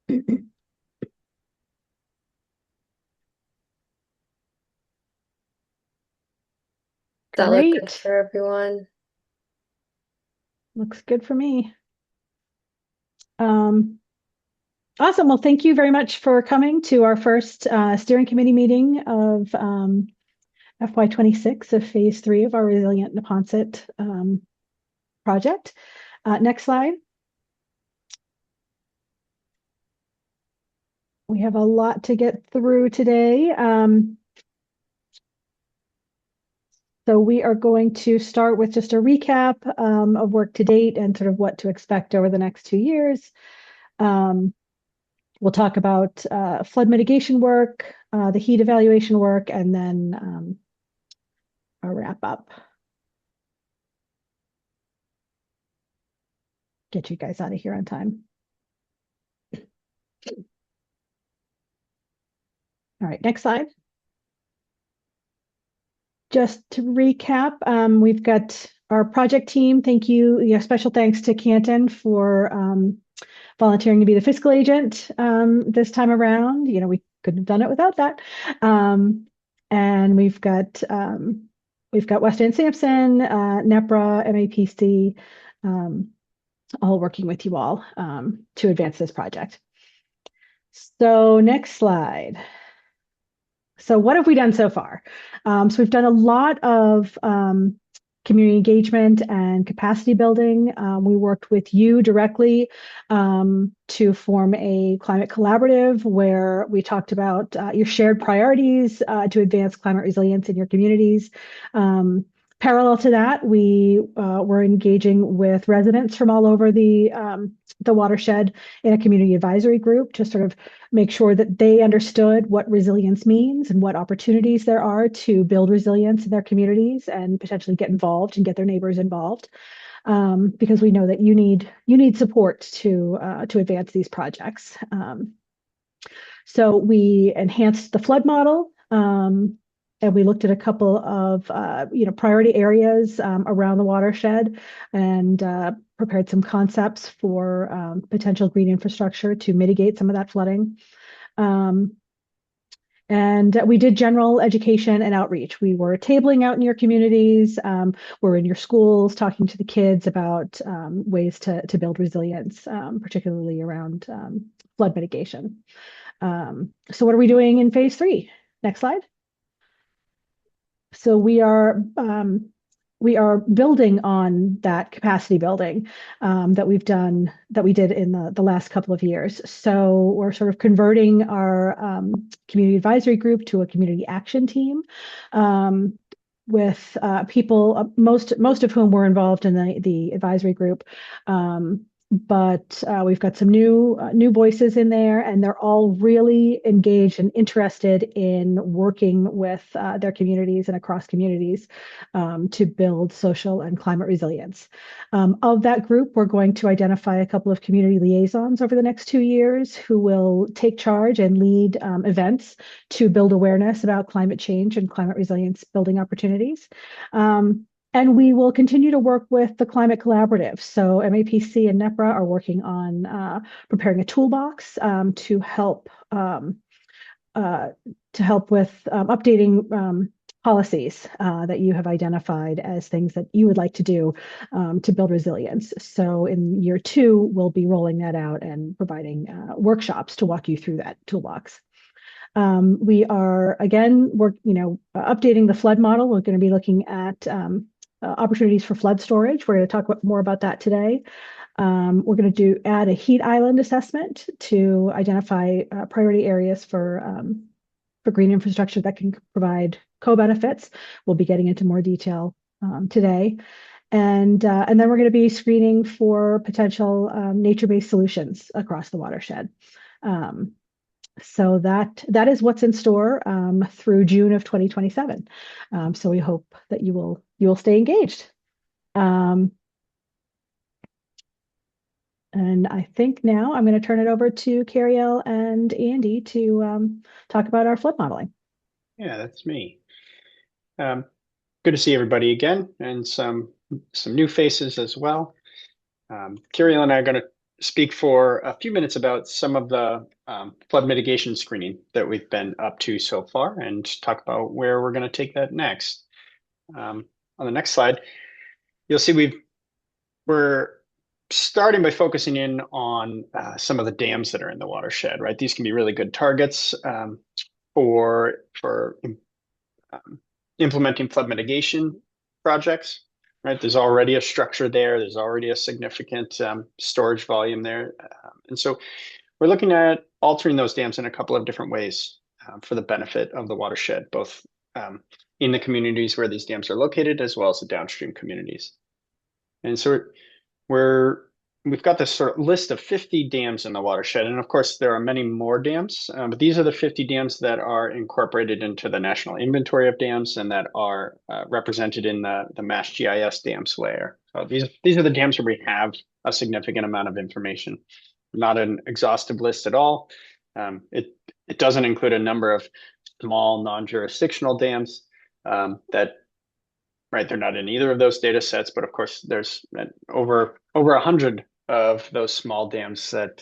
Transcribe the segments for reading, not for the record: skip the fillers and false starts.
That look good Great. for everyone? Looks good for me. Um, awesome. Well, thank you very much for coming to our first steering committee meeting of FY26 of phase 3 of our Resilient Neponset project. Next slide. We have a lot to get through today. So we are going to start with just a recap of work to date and sort of what to expect over the next 2 years. Um, we'll talk about flood mitigation work, the heat evaluation work, and then a wrap up. Get you guys out of here on time. All right, next slide. Just to recap, we've got our project team. Thank you. Yeah, special thanks to Canton for volunteering to be the fiscal agent this time around. You know, we couldn't have done it without that. And we've got West End Sampson, NEPRA, MAPC, all working with you all to advance this project. So next slide. So what have we done so far? So we've done a lot of community engagement and capacity building. We worked with you directly to form a climate collaborative where we talked about your shared priorities to advance climate resilience in your communities. Parallel to that, we were engaging with residents from all over the watershed in a community advisory group to sort of make sure that they understood what resilience means and what opportunities there are to build resilience in their communities and potentially get involved and get their neighbors involved. Because we know that you need support to advance these projects. So we enhanced the flood model. And we looked at a couple of priority areas around the watershed and prepared some concepts for potential green infrastructure to mitigate some of that flooding. And we did general education and outreach. We were tabling out in your communities, we're in your schools talking to the kids about ways to build resilience, particularly around flood mitigation. So what are we doing in phase 3? Next slide. So we are building on that capacity building that we did in the last couple of years. So we're sort of converting our community advisory group to a community action team with people, most of whom were involved in the advisory group. But we've got some new voices in there, and they're all really engaged and interested in working with their communities and across communities to build social and climate resilience. Of that group, we're going to identify a couple of community liaisons over the next 2 years who will take charge and lead events to build awareness about climate change and climate resilience building opportunities. And we will continue to work with the Climate Collaborative. So MAPC and NEPRA are working on preparing a toolbox to help with updating policies that you have identified as things that you would like to do to build resilience. So in year 2, we'll be rolling that out and providing workshops to walk you through that toolbox. We are again updating the flood model. We're going to be looking at opportunities for flood storage. We're going to talk more about that today. We're going to add a heat island assessment to identify priority areas for green infrastructure that can provide co-benefits. We'll be getting into more detail today. And then we're going to be screening for potential nature-based solutions across the watershed. So that is what's in store through June of 2027. So we hope that you will stay engaged. And I think now I'm going to turn it over to Cariel and Andy to talk about our flood modeling. Yeah, that's me. Good to see everybody again, and some new faces as well. Curiel and I are going to speak for a few minutes about some of the flood mitigation screening that we've been up to so far and talk about where we're going to take that next. On the next slide, you'll see we're starting by focusing in on some of the dams that are in the watershed, right? These can be really good targets for implementing flood mitigation projects, right? There's already a structure there. There's already a significant storage volume there. And so we're looking at altering those dams in a couple of different ways for the benefit of the watershed, both in the communities where these dams are located, as well as the downstream communities. And so we're we've got this sort of list of 50 dams in the watershed, and of course there are many more dams, but these are the 50 dams that are incorporated into the National Inventory of Dams and that are represented in the Mass GIS dams layer. So these are the dams where we have a significant amount of information. Not an exhaustive list at all. It doesn't include a number of small non-jurisdictional dams that right? They're not in either of those data sets, but of course, there's over 100 of those small dams that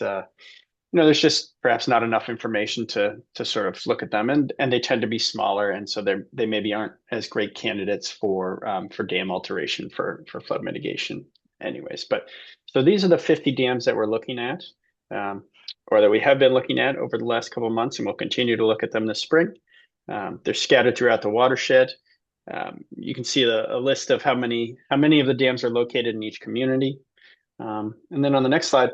there's just perhaps not enough information to sort of look at them, and they tend to be smaller, and so they maybe aren't as great candidates for dam alteration for flood mitigation, anyways. But so these are the 50 dams that we're looking at, or that we have been looking at over the last couple of months, and we'll continue to look at them this spring. They're scattered throughout the watershed. You can see a list of how many of the dams are located in each community. And then on the next slide,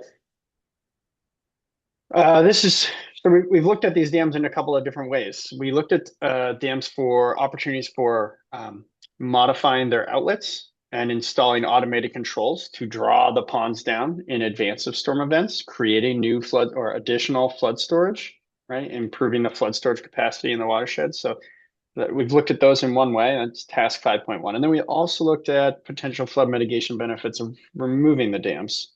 we've looked at these dams in a couple of different ways. We looked at dams for opportunities for modifying their outlets and installing automated controls to draw the ponds down in advance of storm events, creating new flood or additional flood storage, right? Improving the flood storage capacity in the watershed. So we've looked at those in one way, and it's task 5.1. And then we also looked at potential flood mitigation benefits of removing the dams.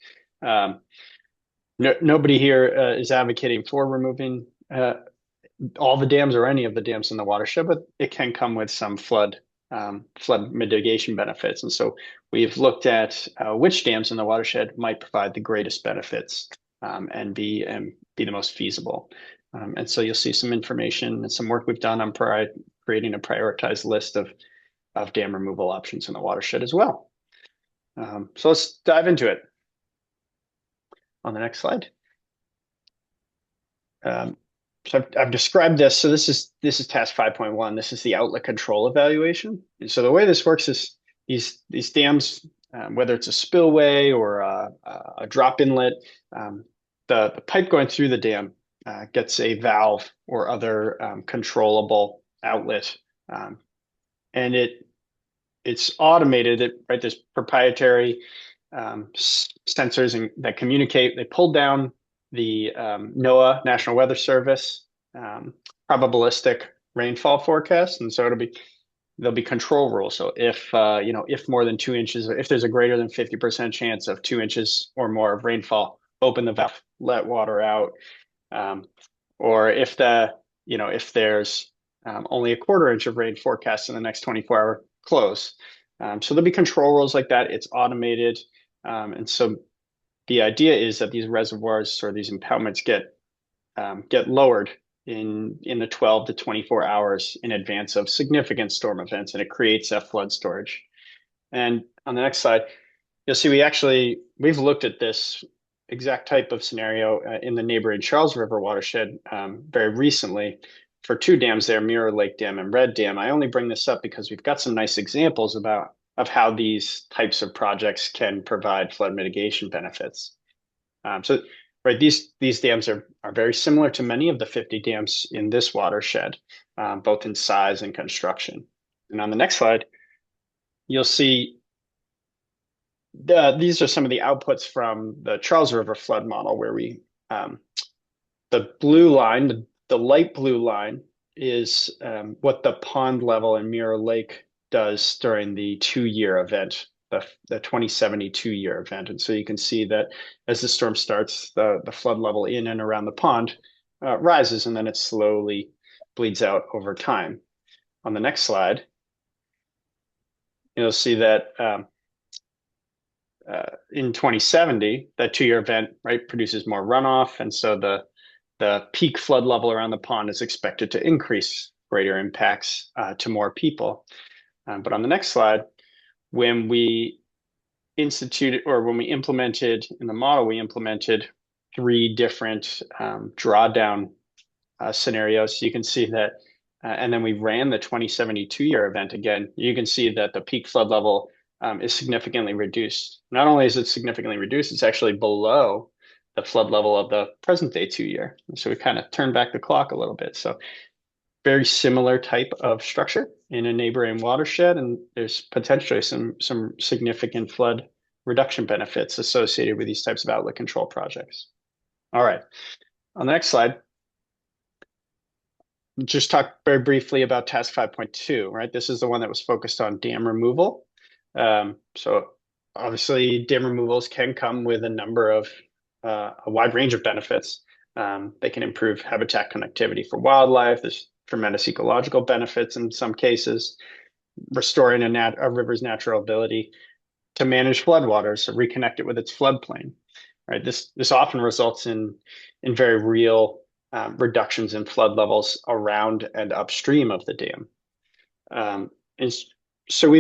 Nobody here is advocating for removing all the dams or any of the dams in the watershed, but it can come with some flood mitigation benefits. And so we've looked at which dams in the watershed might provide the greatest benefits and be the most feasible. And so you'll see some information and some work we've done on creating a prioritized list of dam removal options in the watershed as well. So let's dive into it. On the next slide. So I've described this. So this is task 5.1. This is the outlet control evaluation. And so the way this works is these dams, whether it's a spillway or a drop inlet, the pipe going through the dam gets a valve or other controllable outlet, and it's automated. Right, there's proprietary sensors that communicate. They pull down the NOAA National Weather Service probabilistic rainfall forecast, and so there'll be control rules. So if if more than 2 inches, if there's a greater than 50% chance of 2 inches or more of rainfall, open the valve, let water out. Or if there's only a quarter inch of rain forecast in the next 24-hour, close. So there'll be control rules like that. It's automated. And so the idea is that these reservoirs or these impoundments get lowered in the 12 to 24 hours in advance of significant storm events, and it creates that flood storage. And on the next slide, you'll see we've looked at this exact type of scenario in the neighboring Charles River watershed very recently for 2 dams there, Mirror Lake Dam and Red Dam. I only bring this up because we've got some nice examples of how these types of projects can provide flood mitigation benefits. So right, these dams are very similar to many of the 50 dams in this watershed, both in size and construction. And on the next slide, you'll see these are some of the outputs from the Charles River flood model, where the blue line, the light blue line, is what the pond level in Mirror Lake does during the 2-year event, the 2070 2-year event. And so you can see that as the storm starts, the flood level in and around the pond rises, and then it slowly bleeds out over time. On the next slide, you'll see that in 2070, that 2 year event, right, produces more runoff. And so the peak flood level around the pond is expected to increase greater impacts to more people. But on the next slide, when we instituted or when we implemented in the model, we implemented 3 different drawdown scenarios. You can see that, and then we ran the 2072 year event again. You can see that the peak flood level is significantly reduced. Not only is it significantly reduced, it's actually below the flood level of the present day 2 year. So we kind of turned back the clock a little bit. So very similar type of structure in a neighboring watershed, and there's potentially some significant flood reduction benefits associated with these types of outlet control projects. All right, on the next slide, just talk very briefly about task 5.2, right? This is the one that was focused on dam removal. So obviously dam removals can come with a number of a wide range of benefits. They can improve habitat connectivity for wildlife. There's tremendous ecological benefits in some cases, restoring a river's natural ability to manage floodwaters, so reconnect it with its floodplain. Right. This often results in very real reductions in flood levels around and upstream of the dam. And so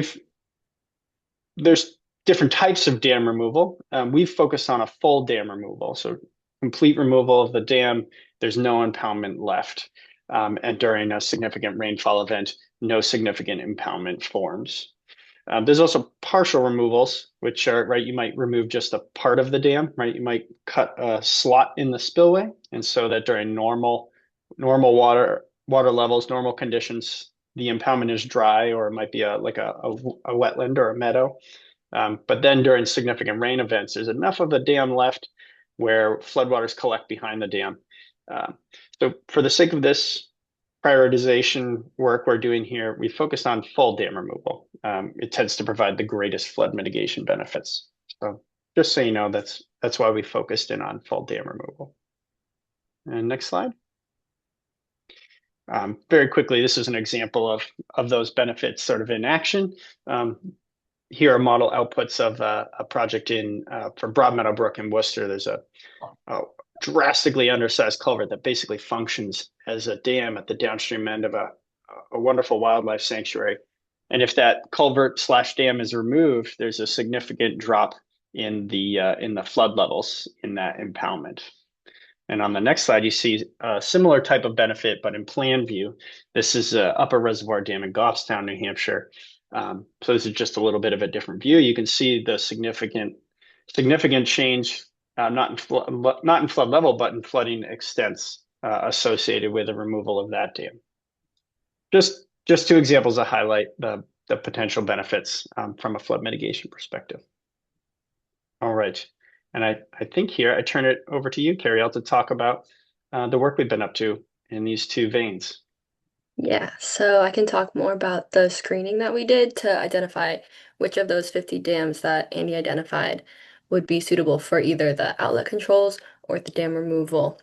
there's different types of dam removal. We've focused on a full dam removal, so complete removal of the dam. There's no impoundment left, and during a significant rainfall event, no significant impoundment forms. There's also partial removals, which are, right, you might remove just a part of the dam, right? You might cut a slot in the spillway, and so that during normal water levels, normal conditions, the impoundment is dry, or it might be like a wetland or a meadow. But then during significant rain events, there's enough of the dam left where floodwaters collect behind the dam. So for the sake of this prioritization work we're doing here, we focused on full dam removal. It tends to provide the greatest flood mitigation benefits. So just so you know, that's why we focused in on full dam removal. And next slide. Very quickly, this is an example of those benefits sort of in action. Here are model outputs of a project for Broadmeadow Brook in Worcester. There's a drastically undersized culvert that basically functions as a dam at the downstream end of a wonderful wildlife sanctuary. And if that culvert slash dam is removed, there's a significant drop in the flood levels in that impoundment. And on the next slide, you see a similar type of benefit, but in plan view. This is Upper Reservoir Dam in Goffstown, New Hampshire. So this is just a little bit of a different view. You can see the significant change, not in flood level, but in flooding extents associated with the removal of that dam. Just 2 examples that highlight the potential benefits from a flood mitigation perspective. All right. And I think here I turn it over to you, Carrie, to talk about the work we've been up to in these 2 veins. Yeah, so I can talk more about the screening that we did to identify which of those 50 dams that Andy identified would be suitable for either the outlet controls or the dam removal.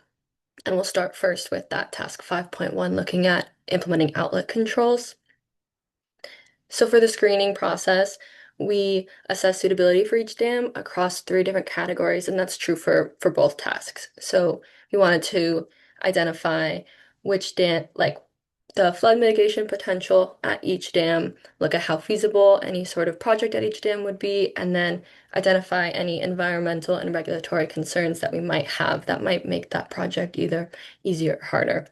And we'll start first with that task 5.1, looking at implementing outlet controls. So for the screening process, we assess suitability for each dam across 3 different categories, and that's true for both tasks. So we wanted to identify which dam, like the flood mitigation potential at each dam, look at how feasible any sort of project at each dam would be, and then identify any environmental and regulatory concerns that we might have that might make that project either easier or harder.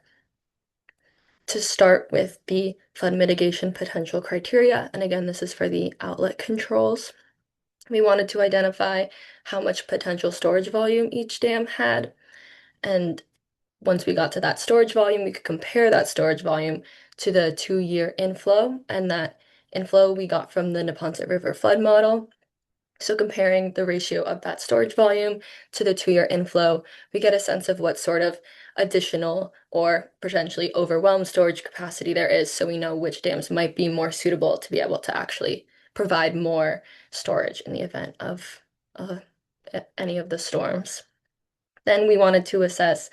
To start with the flood mitigation potential criteria, and again, this is for the outlet controls. We wanted to identify how much potential storage volume each dam had, and once we got to that storage volume, we could compare that storage volume to the 2-year inflow, and that inflow we got from the Neponset River flood model. So comparing the ratio of that storage volume to the 2-year inflow, we get a sense of what sort of additional or potentially overwhelmed storage capacity there is, so we know which dams might be more suitable to be able to actually provide more storage in the event of any of the storms. Then we wanted to assess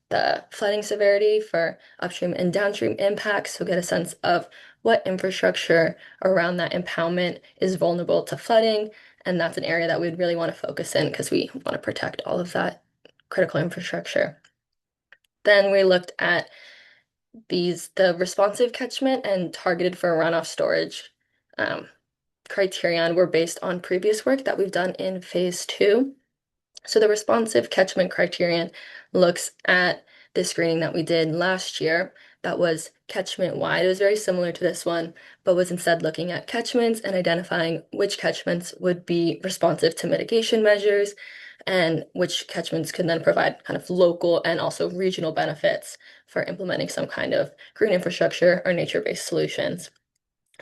the flooding severity for upstream and downstream impacts, so get a sense of what infrastructure around that impoundment is vulnerable to flooding, And that's an area that we'd really want to focus in because we want to protect all of that critical infrastructure. Then we looked at the responsive catchment and targeted for runoff storage um, criterion were based on previous work that we've done in phase two. So the responsive catchment criterion looks at the screening that we did last year that was catchment wide. It was very similar to this one, but was instead looking at catchments and identifying which catchments would be responsive to mitigation measures and which catchments could then provide kind of local and also regional benefits for implementing some kind of green infrastructure or nature-based solutions.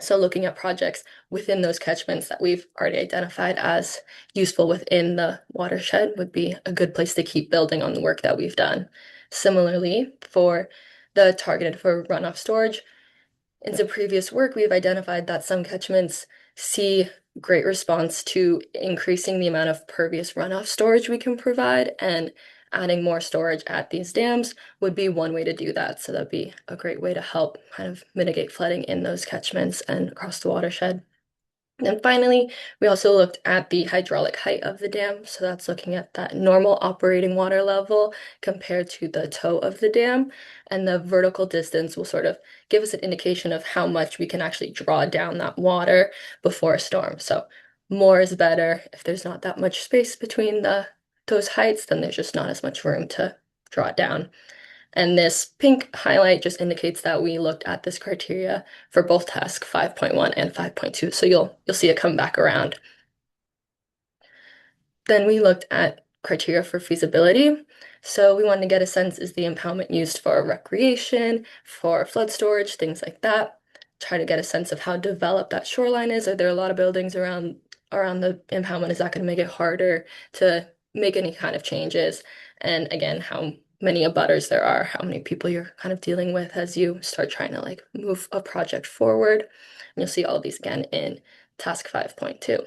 So looking at projects within those catchments that we've already identified as useful within the watershed would be a good place to keep building on the work that we've done. Similarly, for the targeted for runoff storage, in some previous work, we've identified that some catchments see great response to increasing the amount of pervious runoff storage we can provide, and adding more storage at these dams would be one way to do that. So that'd be a great way to help kind of mitigate flooding in those catchments and across the watershed. And finally, we also looked at the hydraulic height of the dam. So that's looking at that normal operating water level compared to the toe of the dam. And the vertical distance will sort of give us an indication of how much we can actually draw down that water before a storm. So more is better. If there's not that much space between those heights, then there's just not as much room to draw it down. And this pink highlight just indicates that we looked at this criteria for both task 5.1 and 5.2. So you'll see it come back around. Then we looked at criteria for feasibility. So we wanted to get a sense, is the impoundment used for recreation, for flood storage, things like that. Try to get a sense of how developed that shoreline is. Are there a lot of buildings around the impoundment? Is that going to make it harder to make any kind of changes? And again, how many abutters there are, how many people you're kind of dealing with as you start trying to like move a project forward. And you'll see all of these again in task 5.2.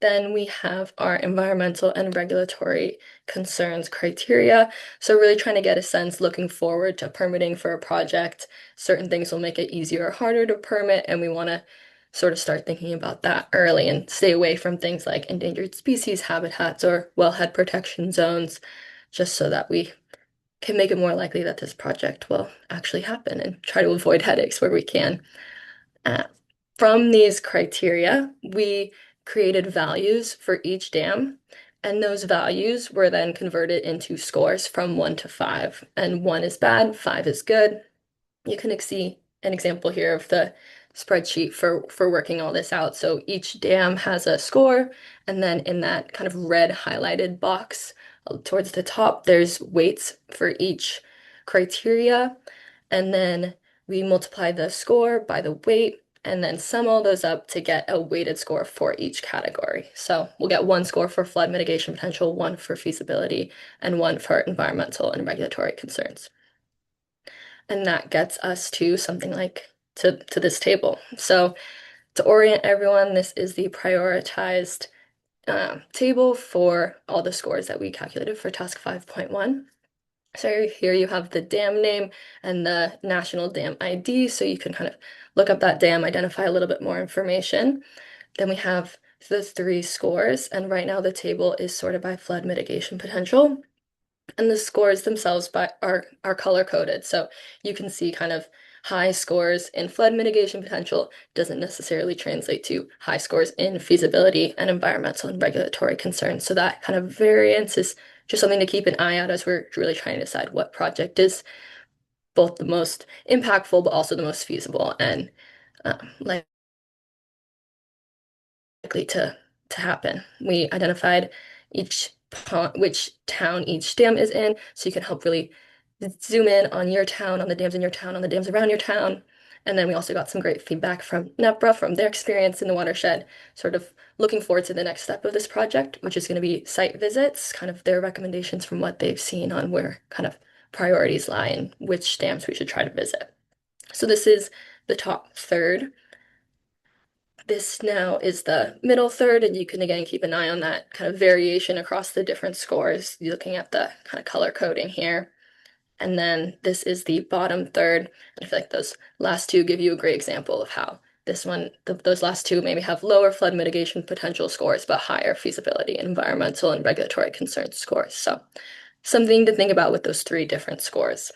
Then we have our environmental and regulatory concerns criteria. So really trying to get a sense looking forward to permitting for a project. Certain things will make it easier or harder to permit, and we want to sort of start thinking about that early and stay away from things like endangered species habitats or wellhead protection zones, just so that we can make it more likely that this project will actually happen and try to avoid headaches where we can. Uh, from these criteria, we created values for each dam, and those values were then converted into scores from 1 to 5. And 1 is bad, 5 is good. You can see an example here of the spreadsheet for working all this out. So each dam has a score, and then in that kind of red highlighted box towards the top, there's weights for each criteria. And then we multiply the score by the weight and then sum all those up to get a weighted score for each category. So we'll get 1 score for flood mitigation potential, 1 for feasibility, and 1 for environmental and regulatory concerns. And that gets us to something like to this table. So to orient everyone, this is the prioritized table for all the scores that we calculated for task 5.1. So here you have the dam name and the national dam ID, so you can kind of look up that dam, identify a little bit more information. Then we have the 3 scores, and right now the table is sorted by flood mitigation potential. And the scores themselves are color coded. So you can see kind of high scores in flood mitigation potential doesn't necessarily translate to high scores in feasibility and environmental and regulatory concerns. So that kind of variance is just something to keep an eye out as we're really trying to decide what project is both the most impactful, but also the most feasible and likely to happen. We identified which town each dam is in, so you can help really zoom in on your town, on the dams in your town, on the dams around your town. And then we also got some great feedback from NEPRA, from their experience in the watershed, sort of looking forward to the next step of this project, which is going to be site visits, kind of their recommendations from what they've seen on where kind of priorities lie and which dams we should try to visit. So this is the top third. This now is the middle third, and you can again keep an eye on that kind of variation across the different scores. You're looking at the kind of color coding here. And then this is the bottom third. And I feel like those last two give you a great example of how This one, those last two maybe have lower flood mitigation potential scores, but higher feasibility, environmental, and regulatory concern scores. So something to think about with those three different scores.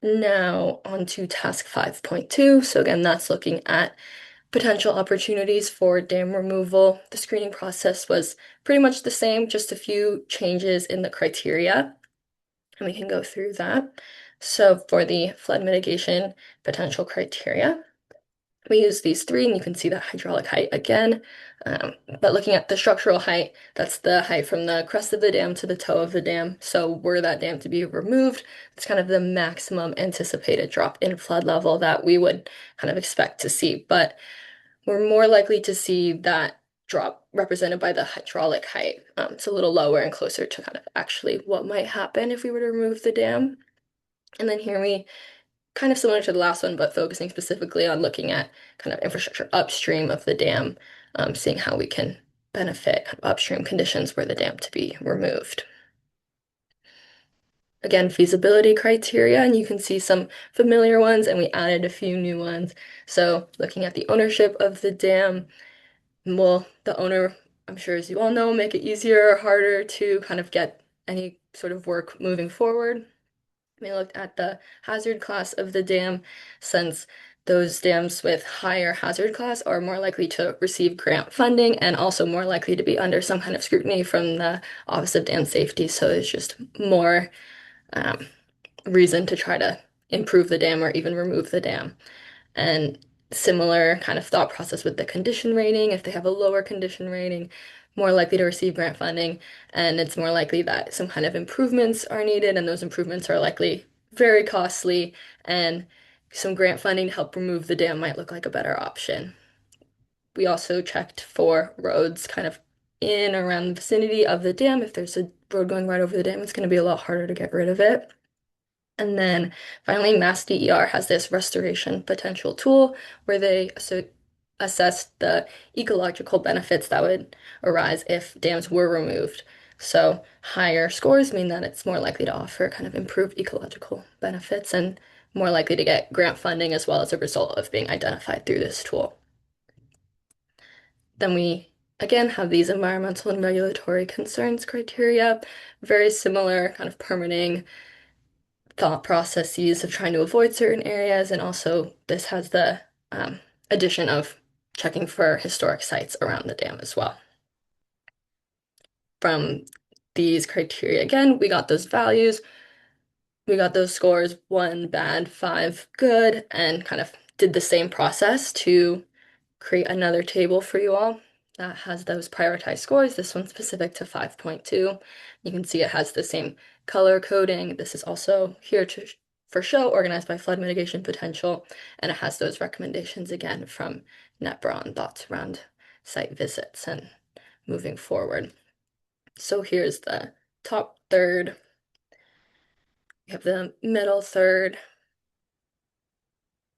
Now on to task 5.2. So again, that's looking at potential opportunities for dam removal. The screening process was pretty much the same, just a few changes in the criteria, and we can go through that. So for the flood mitigation potential criteria, we use these three, and you can see the hydraulic height again. But looking at the structural height, that's the height from the crest of the dam to the toe of the dam. So were that dam to be removed, it's kind of the maximum anticipated drop in flood level that we would kind of expect to see. But we're more likely to see that drop represented by the hydraulic height. It's a little lower and closer to kind of actually what might happen if we were to remove the dam. And then here we kind of similar to the last one, but focusing specifically on looking at kind of infrastructure upstream of the dam, seeing how we can benefit kind of upstream conditions for the dam to be removed. Again, feasibility criteria, and you can see some familiar ones, and we added a few new ones. So looking at the ownership of the dam, will the owner, I'm sure as you all know, make it easier or harder to kind of get any sort of work moving forward? We looked at the hazard class of the dam, since those dams with higher hazard class are more likely to receive grant funding and also more likely to be under some kind of scrutiny from the Office of Dam Safety. So there's just more um, reason to try to improve the dam or even remove the dam. And similar kind of thought process with the condition rating. If they have a lower condition rating, more likely to receive grant funding, and it's more likely that some kind of improvements are needed, and those improvements are likely very costly, and some grant funding to help remove the dam might look like a better option. We also checked for roads kind of in or around the vicinity of the dam. If there's a road going right over the dam, it's going to be a lot harder to get rid of it. And then finally, Mass DER has this restoration potential tool where they assess the ecological benefits that would arise if dams were removed. So higher scores mean that it's more likely to offer kind of improved ecological benefits and more likely to get grant funding as well as a result of being identified through this tool. Then we again have these environmental and regulatory concerns criteria, very similar kind of permitting thought processes of trying to avoid certain areas, and also this has the um, addition of checking for historic sites around the dam as well. From these criteria, again, we got those values, we got those scores, 1 bad, 5 good, and kind of did the same process to create another table for you all that has those prioritized scores. This one's specific to 5.2. You can see it has the same color coding. This is also here to for show, organized by flood mitigation potential, and it has those recommendations again from NEPRA on thoughts around site visits and moving forward. So here's the top third. We have the middle third,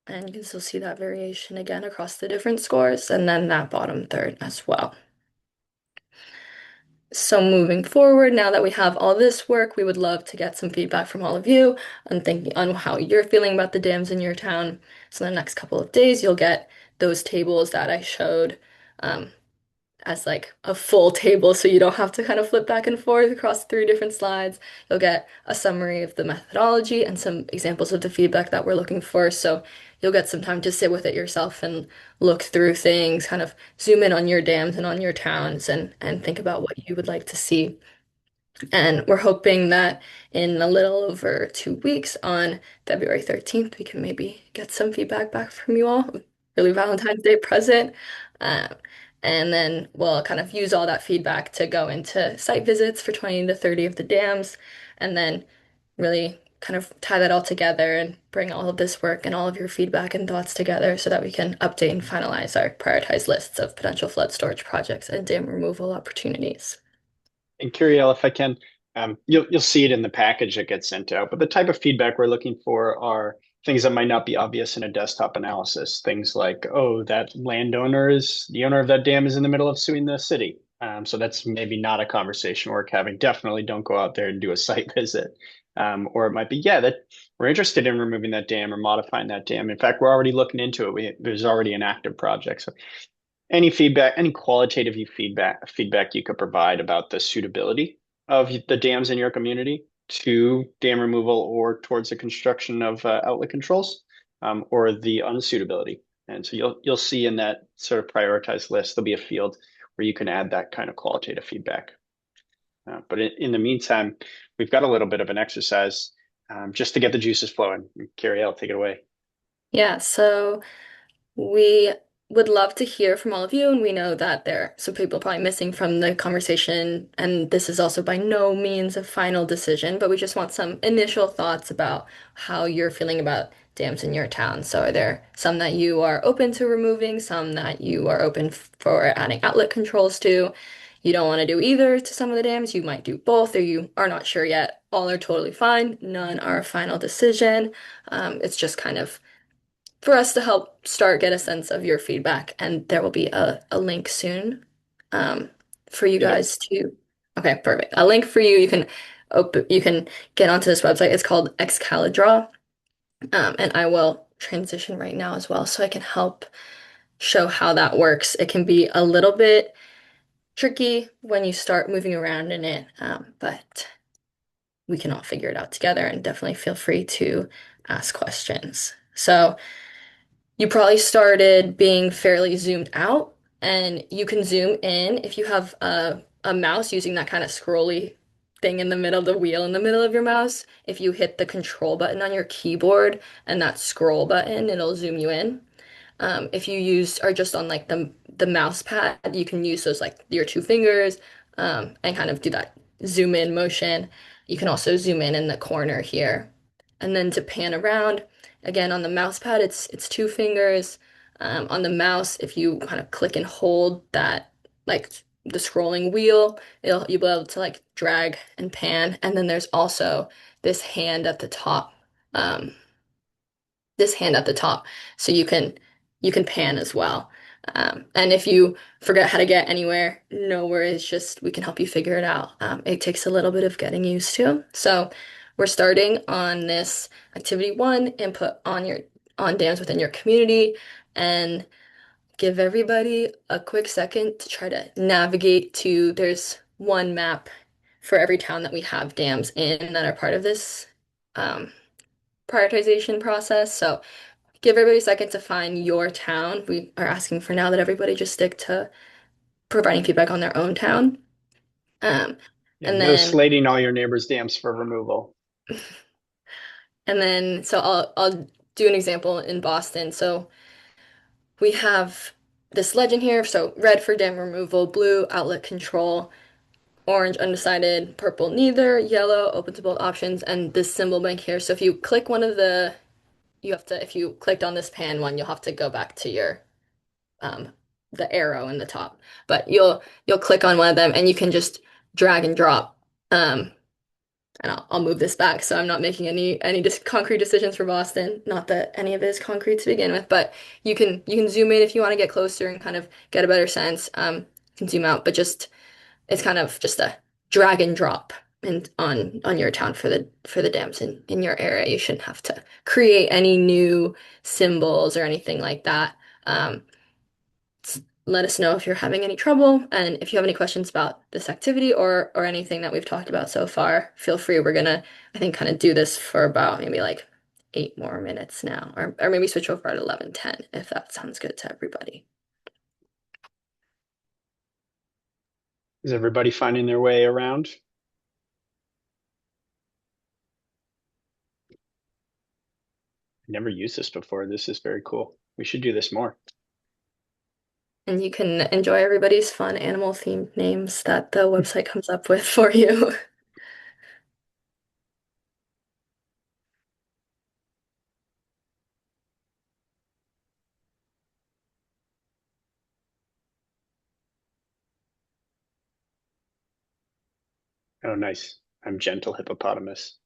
and you can still see that variation again across the different scores, and then that bottom third as well. So moving forward, now that we have all this work, we would love to get some feedback from all of you on thinking on how you're feeling about the dams in your town. So in the next couple of days, you'll get those tables that I showed um, as like a full table, so you don't have to kind of flip back and forth across three different slides. You'll get a summary of the methodology and some examples of the feedback that we're looking for. So you'll get some time to sit with it yourself and look through things, kind of zoom in on your dams and on your towns and think about what you would like to see. And we're hoping that in a little over 2 weeks on February 13th, we can maybe get some feedback back from you all. Really Valentine's Day present. Um, and then we'll kind of use all that feedback to go into site visits for 20 to 30 of the dams, and then really kind of tie that all together and bring all of this work and all of your feedback and thoughts together so that we can update and finalize our prioritized lists of potential flood storage projects and dam removal opportunities. And Curiel, if I can, you'll see it in the package that gets sent out. But the type of feedback we're looking for are things that might not be obvious in a desktop analysis. Things like, oh, that landowner is the owner of that dam is in the middle of suing the city. So that's maybe not a conversation worth having. Definitely don't go out there and do a site visit. Or it might be, yeah, that we're interested in removing that dam or modifying that dam. In fact, we're already looking into it. There's already an active project. So any feedback, any qualitative feedback you could provide about the suitability of the dams in your community to dam removal or towards the construction of outlet controls, or the unsuitability. And so you'll see in that sort of prioritized list, there'll be a field where you can add that kind of qualitative feedback. But in the meantime, we've got a little bit of an exercise just to get the juices flowing. Carrie, I'll take it away. Yeah, so we would love to hear from all of you, and we know that there are some people probably missing from the conversation, and this is also by no means a final decision, but we just want some initial thoughts about how you're feeling about dams in your town. So are there some that you are open to removing, some that you are open for adding outlet controls to? You don't want to do either to some of the dams, you might do both, or you are not sure yet. All are totally fine. None are a final decision. It's just kind of for us to help start get a sense of your feedback, and there will be a link soon for you Yep. guys to okay, perfect. A link for you. You can get onto this website. It's called Excalidraw. And I will transition right now as well so I can help show how that works. It can be a little bit tricky when you start moving around in it, but we can all figure it out together and definitely feel free to ask questions. So you probably started being fairly zoomed out, and you can zoom in if you have a mouse using that kind of scrolly thing in the middle of the wheel in the middle of your mouse. If you hit the control button on your keyboard and that scroll button, it'll zoom you in. If you use are just on like the mouse pad, you can use those like your two fingers and kind of do that zoom in motion. You can also zoom in the corner here. And then to pan around, again on the mouse pad, it's two fingers. On the mouse, if you kind of click and hold that like the scrolling wheel, you'll be able to like drag and pan. And then there's also this hand at the top. Um, this hand at the top so you can pan as well. And if you forget how to get anywhere, no worries, just we can help you figure it out. It takes a little bit of getting used to. So we're starting on this activity one, input on dams within your community, and give everybody a quick second to try to navigate to there's one map for every town that we have dams in that are part of this um, prioritization process. So give everybody a second to find your town. We are asking for now that everybody just stick to providing feedback on their own town. Um, Yeah, and no then slating all your neighbors' dams for removal. so I'll do an example in Boston. So we have this legend here. So red for dam removal, blue outlet control, orange undecided, purple neither, yellow open to both options, and this symbol bank here. So if you click one of the, you have to, if you clicked on this pan one, you'll have to go back to your um, the arrow in the top. But you'll click on one of them and you can just drag and drop. And I'll move this back so I'm not making any concrete decisions for Boston. Not that any of it is concrete to begin with, but you can zoom in if you want to get closer and kind of get a better sense. You can zoom out, but just it's kind of just a drag and drop on your town for the dams in your area. You shouldn't have to create any new symbols or anything like that. Um, let us know if you're having any trouble, and if you have any questions about this activity or anything that we've talked about so far, feel free. We're gonna, I think, kind of do this for about maybe like 8 more minutes now, or maybe switch over at 11:10 if that sounds good to everybody. Is everybody finding their way around? Never used this before. This is very cool. We should do this more. And you can enjoy everybody's fun animal themed names that the website comes up with for you. Oh, nice. I'm gentle hippopotamus.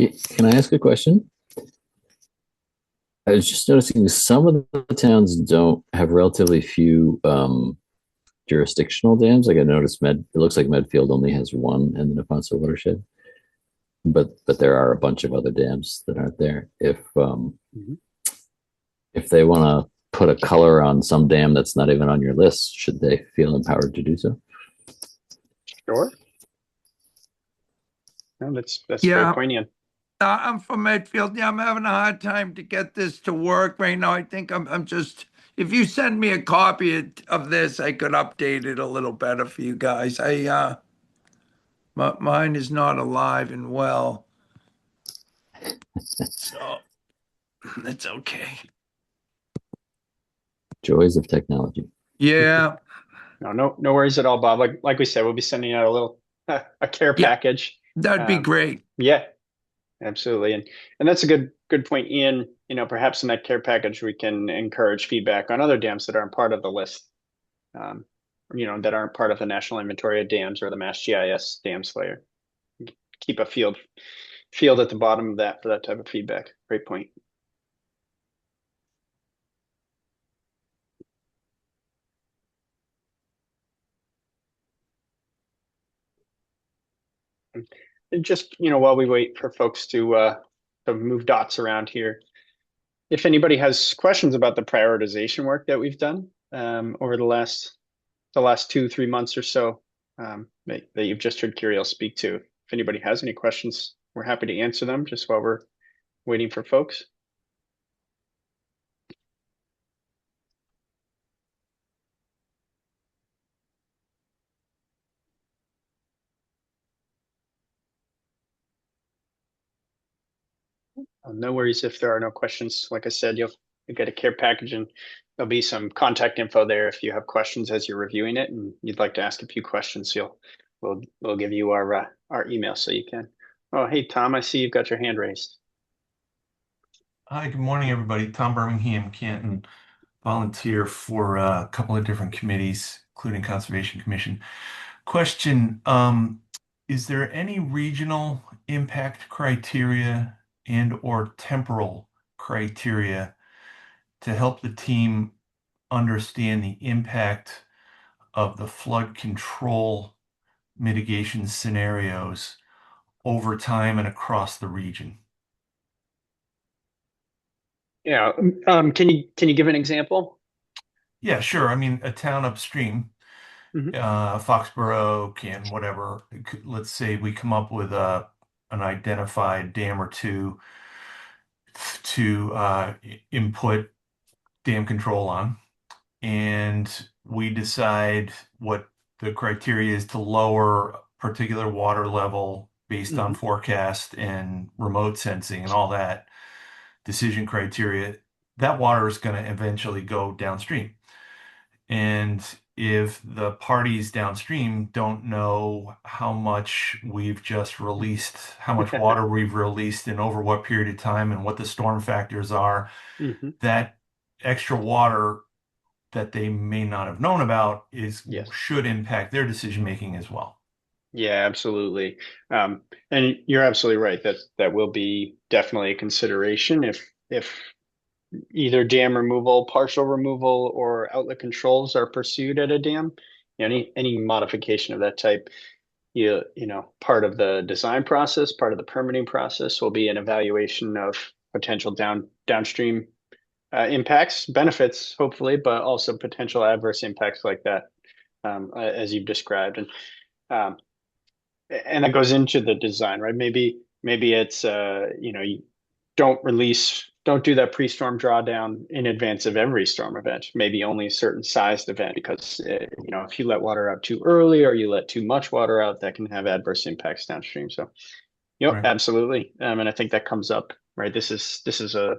Can I ask a question? I was just noticing some of the towns don't have relatively few jurisdictional dams. Like I noticed it looks like Medfield only has one in the Neponset watershed, but there are a bunch of other dams that aren't there. Mhm. If they want to put a color on some dam that's not even on your list, should they feel empowered to do so? Sure. No, that's very Yeah, poignant. I'm from Medfield. Yeah, I'm having a hard time to get this to work right now. I think I'm just, if you send me a copy of this, I could update it a little better for you guys. Mine is not alive and well, so it's okay. Joys of technology. Yeah, No worries at all, Bob. Like we said, we'll be sending out a little a care yeah, package. that'd be Um, great. yeah, absolutely. And that's a good point, Ian. Perhaps in that care package we can encourage feedback on other dams that aren't part of the list. Um, that aren't part of the National Inventory of Dams or the Mass GIS dams layer. Keep a field at the bottom of that for that type of feedback. Great point. And just, while we wait for folks to move dots around here, if anybody has questions about the prioritization work that we've done over the last 2-3 months or so, that you've just heard Kirill speak to, if anybody has any questions, we're happy to answer them just while we're waiting for folks. No worries if there are no questions. Like I said, you'll get a care package and there'll be some contact info there if you have questions as you're reviewing it and you'd like to ask a few questions. We'll give you our email so you can. Oh, hey Tom, I see you've got your hand raised. Hi, good morning, everybody. Tom Birmingham, Canton, volunteer for a couple of different committees, including Conservation Commission. Question, is there any regional impact criteria and or temporal criteria to help the team understand the impact of the flood control mitigation scenarios over time and across the region? Yeah. Can you give an example? Yeah, sure. I mean, a town upstream, Hmm. Foxborough, can whatever. Let's say we come up with an identified dam or two to input dam control on, and we decide what the criteria is to lower particular water level based on Hmm. forecast and remote sensing and all that decision criteria. That water is going to eventually go downstream. And if the parties downstream don't know how much we've just released, how much water we've released and over what period of time and what the storm factors are, Hmm. that extra water that they may not have known about Yes. should impact their decision making as well. Yeah, absolutely. And you're absolutely right that that will be definitely a consideration if either dam removal, partial removal, or outlet controls are pursued at a dam. Any modification of that type, part of the design process, part of the permitting process will be an evaluation of potential downstream impacts, benefits, hopefully, but also potential adverse impacts like that, as you've described. Um, and that goes into the design, right? Maybe it's you don't do that pre-storm drawdown in advance of every storm event. Maybe only a certain sized event because if you let water out too early or you let too much water out, that can have adverse impacts downstream. So, Right. absolutely. And I think that comes up, right? This is a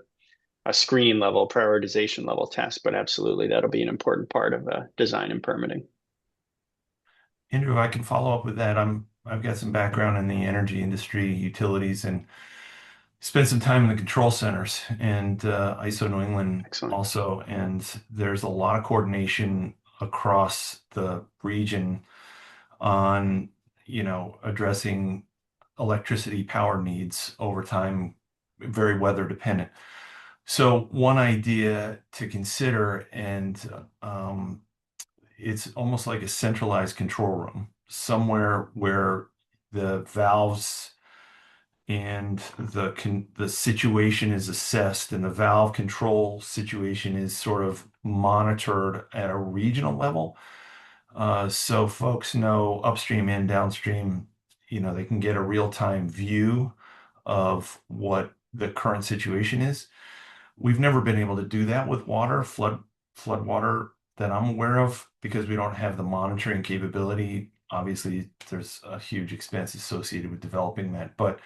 screening level, prioritization level task, but absolutely that'll be an important part of design and permitting. Andrew, if I can follow up with that, I've got some background in the energy industry, utilities, and spent some time in the control centers and ISO New England Excellent. also. And there's a lot of coordination across the region on, addressing electricity power needs over time, very weather dependent. So one idea to consider, and it's almost like a centralized control room, somewhere where the valves and the situation is assessed and the valve control situation is sort of monitored at a regional level. So folks know upstream and downstream, they can get a real-time view of what the current situation is. We've never been able to do that with flood water that I'm aware of because we don't have the monitoring capability. Obviously, there's a huge expense associated with developing that, but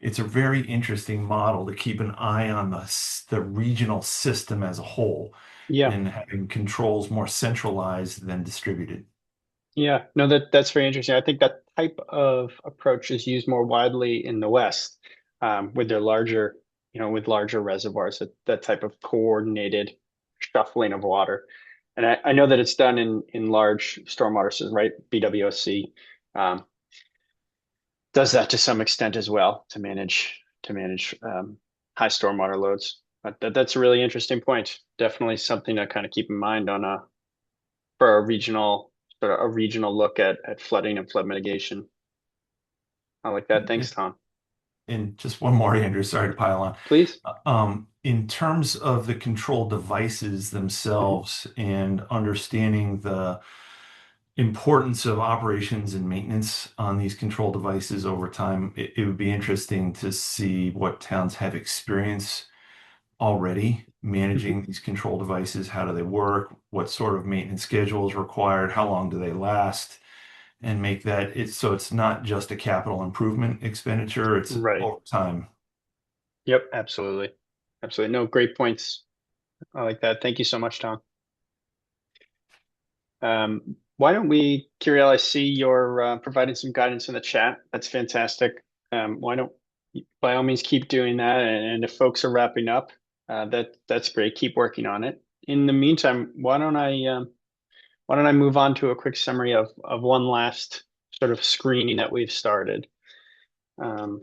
it's a very interesting model to keep an eye on the regional system as a whole Yeah. and having controls more centralized than distributed. Yeah, no, that's very interesting. I think that type of approach is used more widely in the West, with their larger, with larger reservoirs, that type of coordinated shuffling of water. And I know that it's done in large stormwater systems, right? BWSC does that to some extent as well to manage high stormwater loads. But that's a really interesting point. Definitely something to kind of keep in mind for a regional look at flooding and flood mitigation. I like that. Thanks, Tom. And just one more, Andrew, sorry to pile on. Please. In terms of the control devices themselves and understanding the importance of operations and maintenance on these control devices over time, it would be interesting to see what towns have experience already managing these control devices. How do they work? What sort of maintenance schedule is required? How long do they last? And make that so it's not just a capital improvement expenditure, it's Right. over time. Yep, absolutely. Absolutely. No, great points. I like that. Thank you so much, Tom. Why don't we, Kiriel, I see you're providing some guidance in the chat. That's fantastic. Why don't, by all means, keep doing that. And if folks are wrapping up, that's great. Keep working on it. In the meantime, why don't I move on to a quick summary of one last sort of screening that we've started. Kiriel,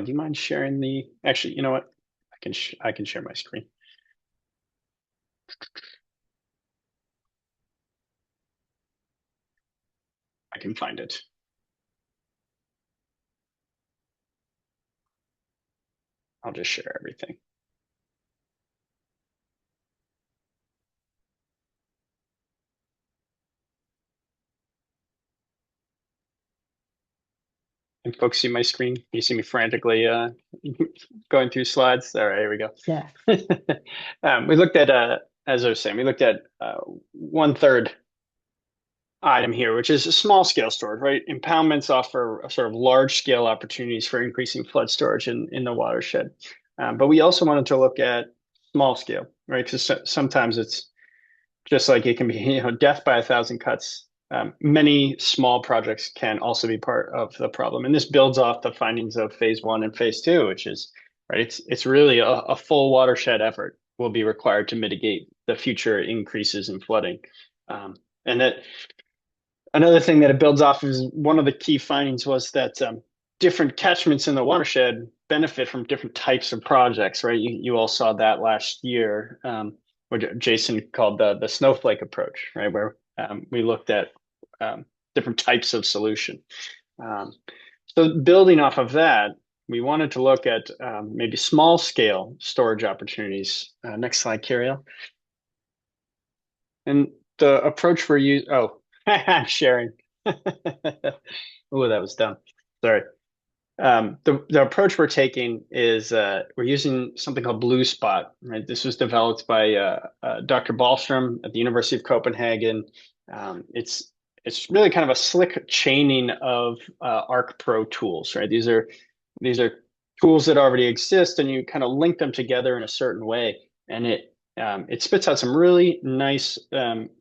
do you mind sharing actually, you know what? I can share my screen. I can find it. I'll just share everything. And folks see my screen? You see me frantically going through slides? All right, here we go. Yeah. We looked at, as I was saying, we looked at one third item here, which is a small scale storage, right? Impoundments offer a sort of large scale opportunities for increasing flood storage in the watershed. But we also wanted to look at small scale, right? Because sometimes it's just like it can be, death by a thousand cuts. Many small projects can also be part of the problem. And this builds off the findings of phase 1 and phase 2, which is, right, it's really a full watershed effort will be required to mitigate the future increases in flooding. And that another thing that it builds off is one of the key findings was that different catchments in the watershed benefit from different types of projects, right? You all saw that last year, what Jason called the snowflake approach, right? Where we looked at different types of solution. So building off of that, we wanted to look at maybe small scale storage opportunities. Next slide, Kiriel. And the approach we're using, oh, I'm sharing. Oh, that was dumb. Sorry. The approach we're taking is we're using something called Blue Spot. Right, this was developed by Dr. Ballström at the University of Copenhagen. It's really kind of a slick chaining of ArcPro tools. Right, these are tools that already exist, and you kind of link them together in a certain way, and it spits out some really nice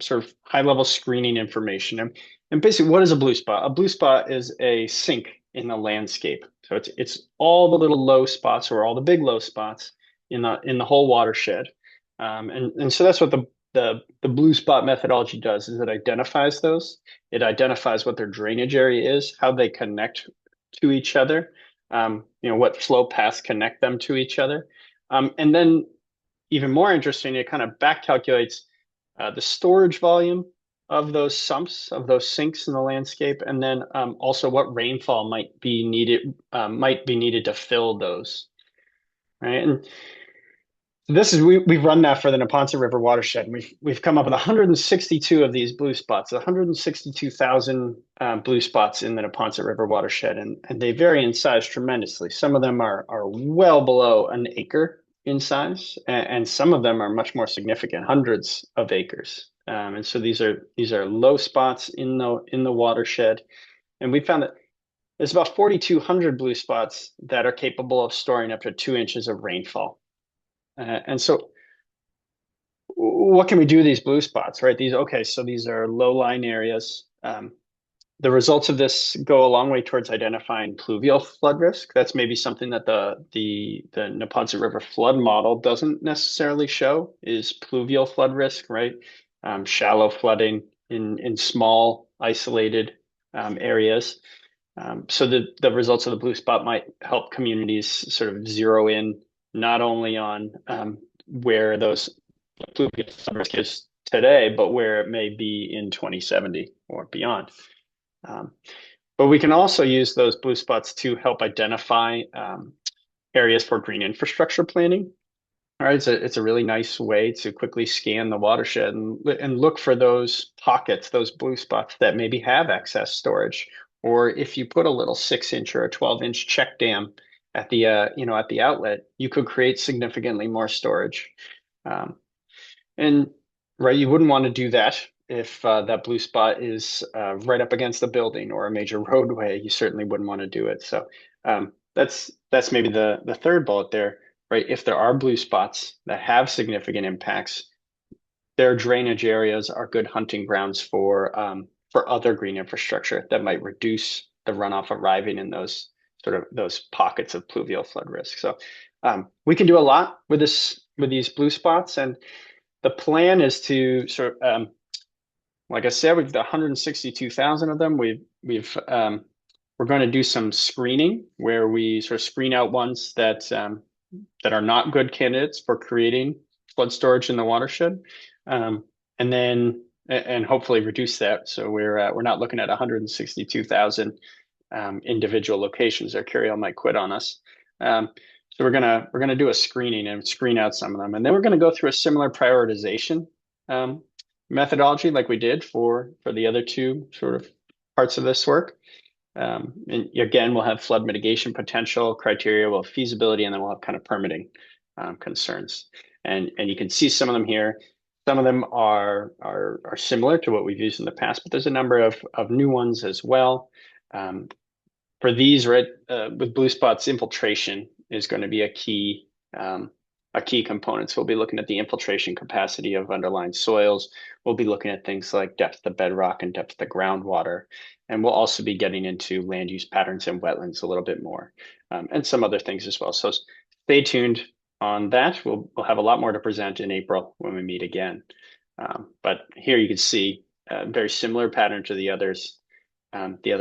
sort of high level screening information. And basically, what is a blue spot? A blue spot is a sink in the landscape. So it's all the little low spots or all the big low spots in the whole watershed. And so that's what the blue spot methodology does, is it identifies those. It identifies what their drainage area is, how they connect to each other, what flow paths connect them to each other. And then even more interesting, it kind of back calculates the storage volume of those sumps, of those sinks in the landscape, and then also what rainfall might be needed to fill those, right? And this is we've run that for the Neponset River watershed, and we've come up with 162 of these blue spots, 162,000 blue spots in the Neponset River watershed, and they vary in size tremendously. Some of them are well below an acre in size, and some of them are much more significant, hundreds of acres. And so these are low spots in the watershed, and we found that there's about 4,200 blue spots that are capable of storing up to 2 inches of rainfall. And so what can we do with these blue spots, right? So these are low-lying areas. The results of this go a long way towards identifying pluvial flood risk. That's maybe something that the Neponset River flood model doesn't necessarily show, is pluvial flood risk, right? Shallow flooding in small, isolated areas. So the results of the blue spot might help communities sort of zero in not only on where those pluvial flood risk is today, but where it may be in 2070 or beyond. But we can also use those blue spots to help identify areas for green infrastructure planning. All right, it's a really nice way to quickly scan the watershed and look for those pockets, those blue spots that maybe have excess storage. Or if you put a little 6-inch or a 12-inch check dam at the at the outlet, you could create significantly more storage. And right, you wouldn't want to do that if that blue spot is right up against a building or a major roadway. You certainly wouldn't want to do it. So that's maybe the third bullet there, right? If there are blue spots that have significant impacts, their drainage areas are good hunting grounds for other green infrastructure that might reduce the runoff arriving in those pockets of pluvial flood risk. So we can do a lot with these blue spots, and the plan is to like I said, we've got 162,000 of them. We're going to do some screening where we sort of screen out ones that are not good candidates for creating flood storage in the watershed, and hopefully reduce that. So we're not looking at 162,000 individual locations, or Curiel might quit on us. So we're gonna do a screening and screen out some of them, and then we're gonna go through a similar prioritization methodology like we did for the other two sort of parts of this work. And again, we'll have flood mitigation potential criteria, we'll have feasibility, and then we'll have kind of permitting concerns. And you can see some of them here. Some of them are similar to what we've used in the past, but there's a number of new ones as well. For these, right, with blue spots, infiltration is going to be a key component. So we'll be looking at the infiltration capacity of underlying soils. We'll be looking at things like depth of bedrock and depth of groundwater. And we'll also be getting into land use patterns and wetlands a little bit more, and some other things as well. So stay tuned on that. We'll have a lot more to present in April when we meet again. But here you can see a very similar pattern to the other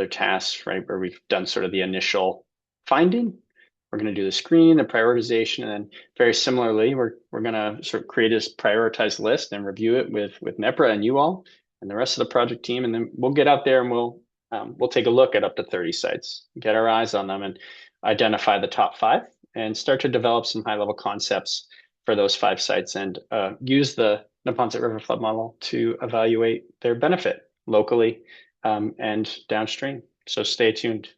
tasks, right, where we've done sort of the initial finding. We're going to do the screening, the prioritization, and then very similarly, we're going to sort of create this prioritized list and review it with NEPRA and you all and the rest of the project team, and then we'll get out there and we'll take a look at up to 30 sites, get our eyes on them, and identify the top 5, and start to develop some high-level concepts for those 5 sites, and use the Neponset River flood model to evaluate their benefit locally and downstream. So stay tuned.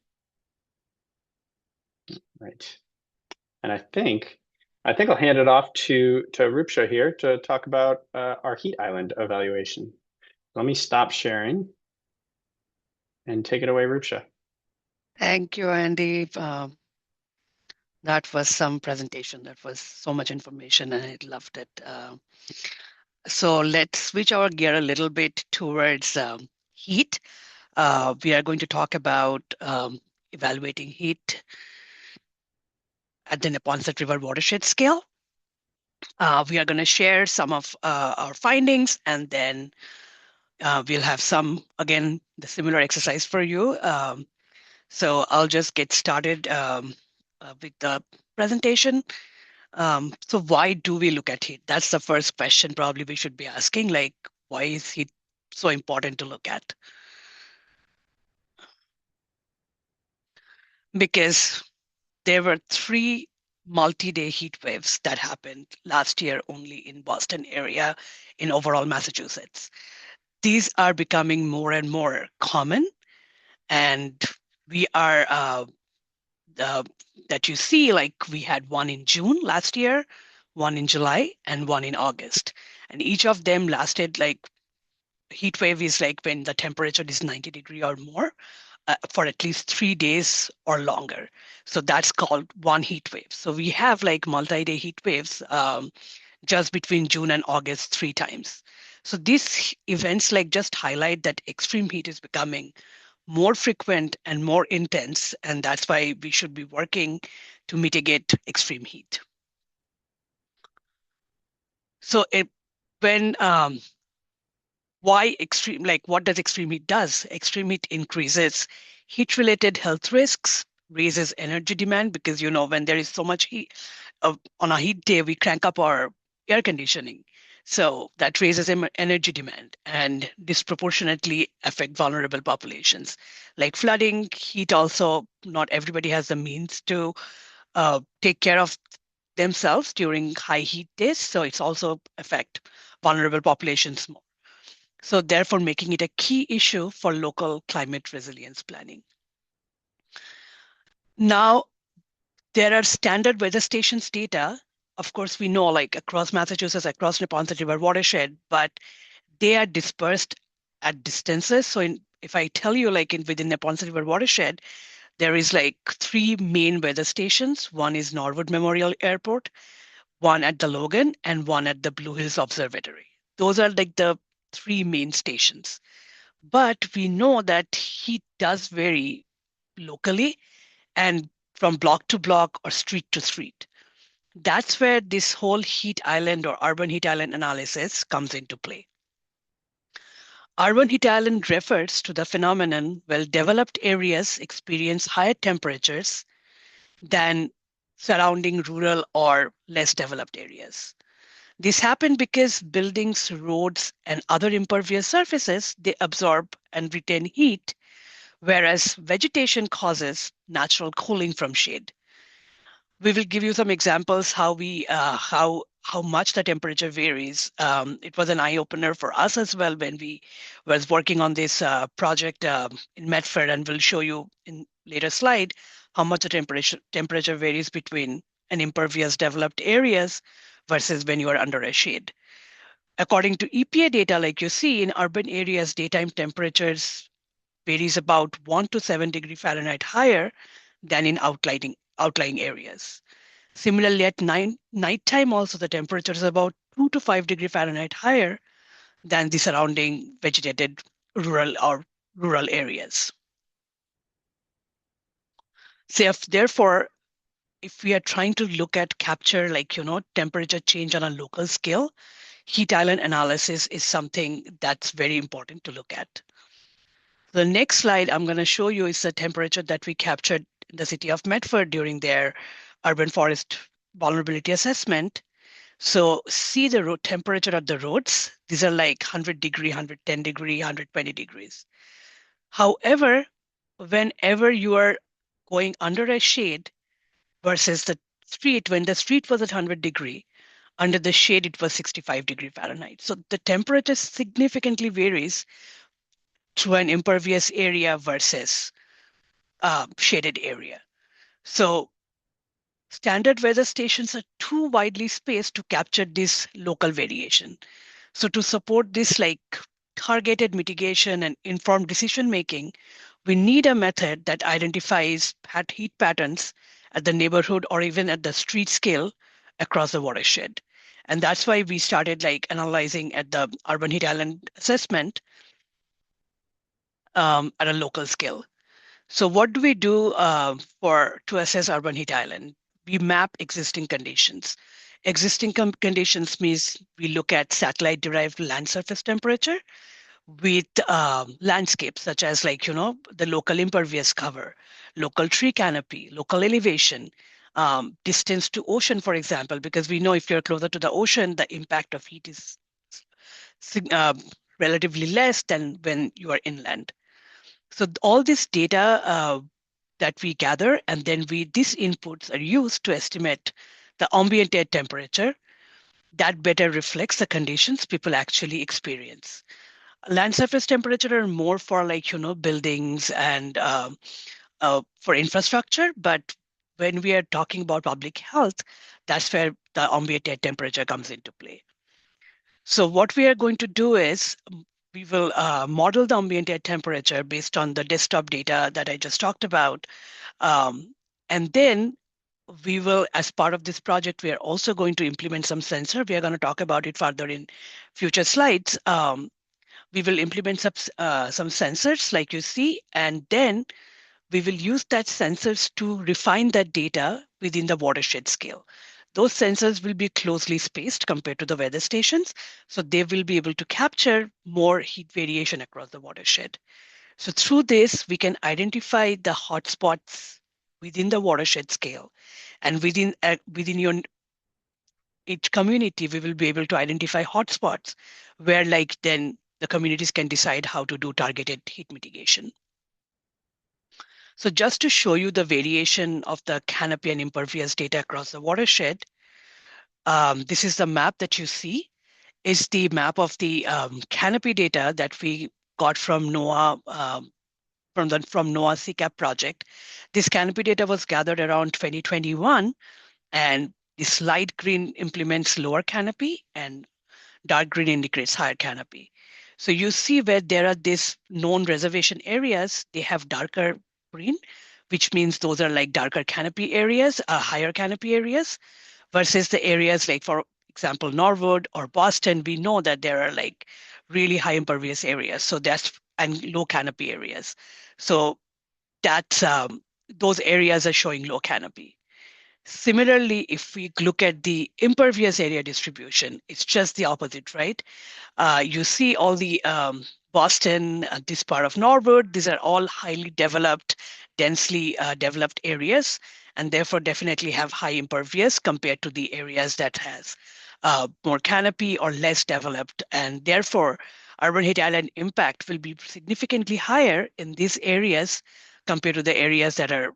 Right. And I think I'll hand it off to Rupsha here to talk about our heat island evaluation. Let me stop sharing and take it away, Rupsha. Thank you, Andy. That was some presentation. That was so much information, and I loved it. So let's switch our gear a little bit towards heat. We are going to talk about evaluating heat at the Neponset River watershed scale. We are going to share some of our findings, and then we'll have the similar exercise for you. So I'll just get started with the presentation. So why do we look at heat? That's the first question probably we should be asking, like, why is heat so important to look at? Because there were 3 multi-day heat waves that happened last year only in Boston area in overall Massachusetts. These are becoming more and more common, and we are uh, that you see, like we had one in June last year, one in July, and one in August. And each of them lasted like heat wave is like when the temperature is 90 degree or more for at least 3 days or longer. So that's called one heat wave. So we have like multi-day heat waves just between June and August 3 times. So these events like just highlight that extreme heat is becoming more frequent and more intense, and that's why we should be working to mitigate extreme heat. So when why extreme, like what does extreme heat does? Extreme heat increases heat-related health risks, raises energy demand because when there is so much heat on a heat day, we crank up our air conditioning. So that raises energy demand and disproportionately affect vulnerable populations. Like flooding, heat also, not everybody has the means to take care of themselves during high heat days. So it's also affect vulnerable populations more. So therefore making it a key issue for local climate resilience planning. Now, there are standard weather stations data. Of course, we know like across Massachusetts, across Neponset River watershed, but they are dispersed at distances. So if I tell you like within Neponset River watershed, there is like 3 main weather stations. One is Norwood Memorial Airport, one at the Logan, and one at the Blue Hills Observatory. Those are like the 3 main stations. But we know that heat does vary locally and from block to block or street to street. That's where this whole heat island or urban heat island analysis comes into play. Urban heat island refers to the phenomenon where developed areas experience higher temperatures than surrounding rural or less developed areas. This happened because buildings, roads, and other impervious surfaces, they absorb and retain heat, whereas vegetation causes natural cooling from shade. We will give you some examples how much the temperature varies. It was an eye opener for us as well when we was working on this project in Medford, and we'll show you in later slide how much the temperature varies between an impervious developed areas versus when you are under a shade. According to EPA data, like you see in urban areas, daytime temperatures varies about 1 to 7 degree Fahrenheit higher than in outlying areas. Similarly, at nighttime also, the temperature is about 2 to 5 degree Fahrenheit higher than the surrounding vegetated rural areas. So therefore, if we are trying to look at capture temperature change on a local scale, heat island analysis is something that's very important to look at. The next slide I'm going to show you is the temperature that we captured in the city of Medford during their urban forest vulnerability assessment. So see the road temperature of the roads. These are like 100 degree, 110 degree, 120 degrees. However, whenever you are going under a shade versus the street, when the street was at 100 degree, under the shade it was 65 degree Fahrenheit. So the temperature significantly varies to an impervious area versus shaded area. So standard weather stations are too widely spaced to capture this local variation. So to support this like targeted mitigation and informed decision making, we need a method that identifies heat patterns at the neighborhood or even at the street scale across the watershed. And that's why we started like analyzing at the urban heat island assessment at a local scale. So what do we do to assess urban heat island? We map existing conditions. Existing conditions means we look at satellite derived land surface temperature with landscapes such as the local impervious cover, local tree canopy, local elevation, distance to ocean, for example, because we know if you're closer to the ocean, the impact of heat is uh, relatively less than when you are inland. So all this data that we gather, and then these inputs are used to estimate the ambient air temperature that better reflects the conditions people actually experience. Land surface temperature are more for buildings and for infrastructure, but when we are talking about public health, that's where the ambient air temperature comes into play. So what we are going to do is we will model the ambient air temperature based on the desktop data that I just talked about. And then we will, as part of this project, we are also going to implement some sensor. We are going to talk about it further in future slides. We will implement some sensors like you see, and then we will use that sensors to refine that data within the watershed scale. Those sensors will be closely spaced compared to the weather stations, so they will be able to capture more heat variation across the watershed. So through this, we can identify the hotspots within the watershed scale, and within your each community, we will be able to identify hotspots where then the communities can decide how to do targeted heat mitigation. So just to show you the variation of the canopy and impervious data across the watershed, this is the map that you see is the map of the canopy data that we got from NOAA, from NOAA CCAP project. This canopy data was gathered around 2021, and this light green implements lower canopy and dark green indicates higher canopy. So you see where there are these known reservation areas, they have darker green, which means those are like darker canopy areas, higher canopy areas, versus the areas like, for example, Norwood or Boston, we know that there are like really high impervious areas. So and low canopy areas. So that's, those areas are showing low canopy. Similarly, if we look at the impervious area distribution, it's just the opposite, right? You see all the Boston, this part of Norwood, these are all highly developed, densely developed areas, and therefore definitely have high impervious compared to the areas that has more canopy or less developed. And therefore, urban heat island impact will be significantly higher in these areas compared to the areas that are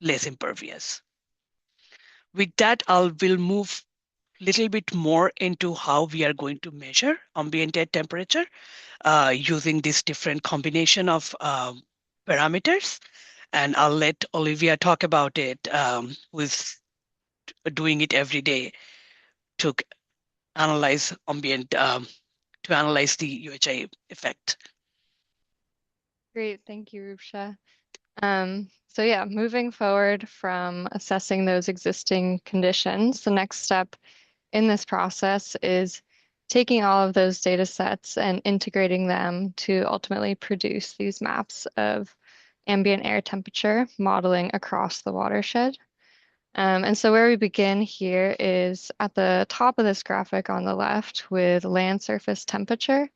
less impervious. With that, we'll move a little bit more into how we are going to measure ambient air temperature using this different combination of parameters. And I'll let Olivia talk about it, who's doing it every day to analyze to analyze the UHI effect. Great, thank you, Rupsha. So yeah, moving forward from assessing those existing conditions, the next step in this process is taking all of those data sets and integrating them to ultimately produce these maps of ambient air temperature modeling across the watershed. And so where we begin here is at the top of this graphic on the left with land surface temperature.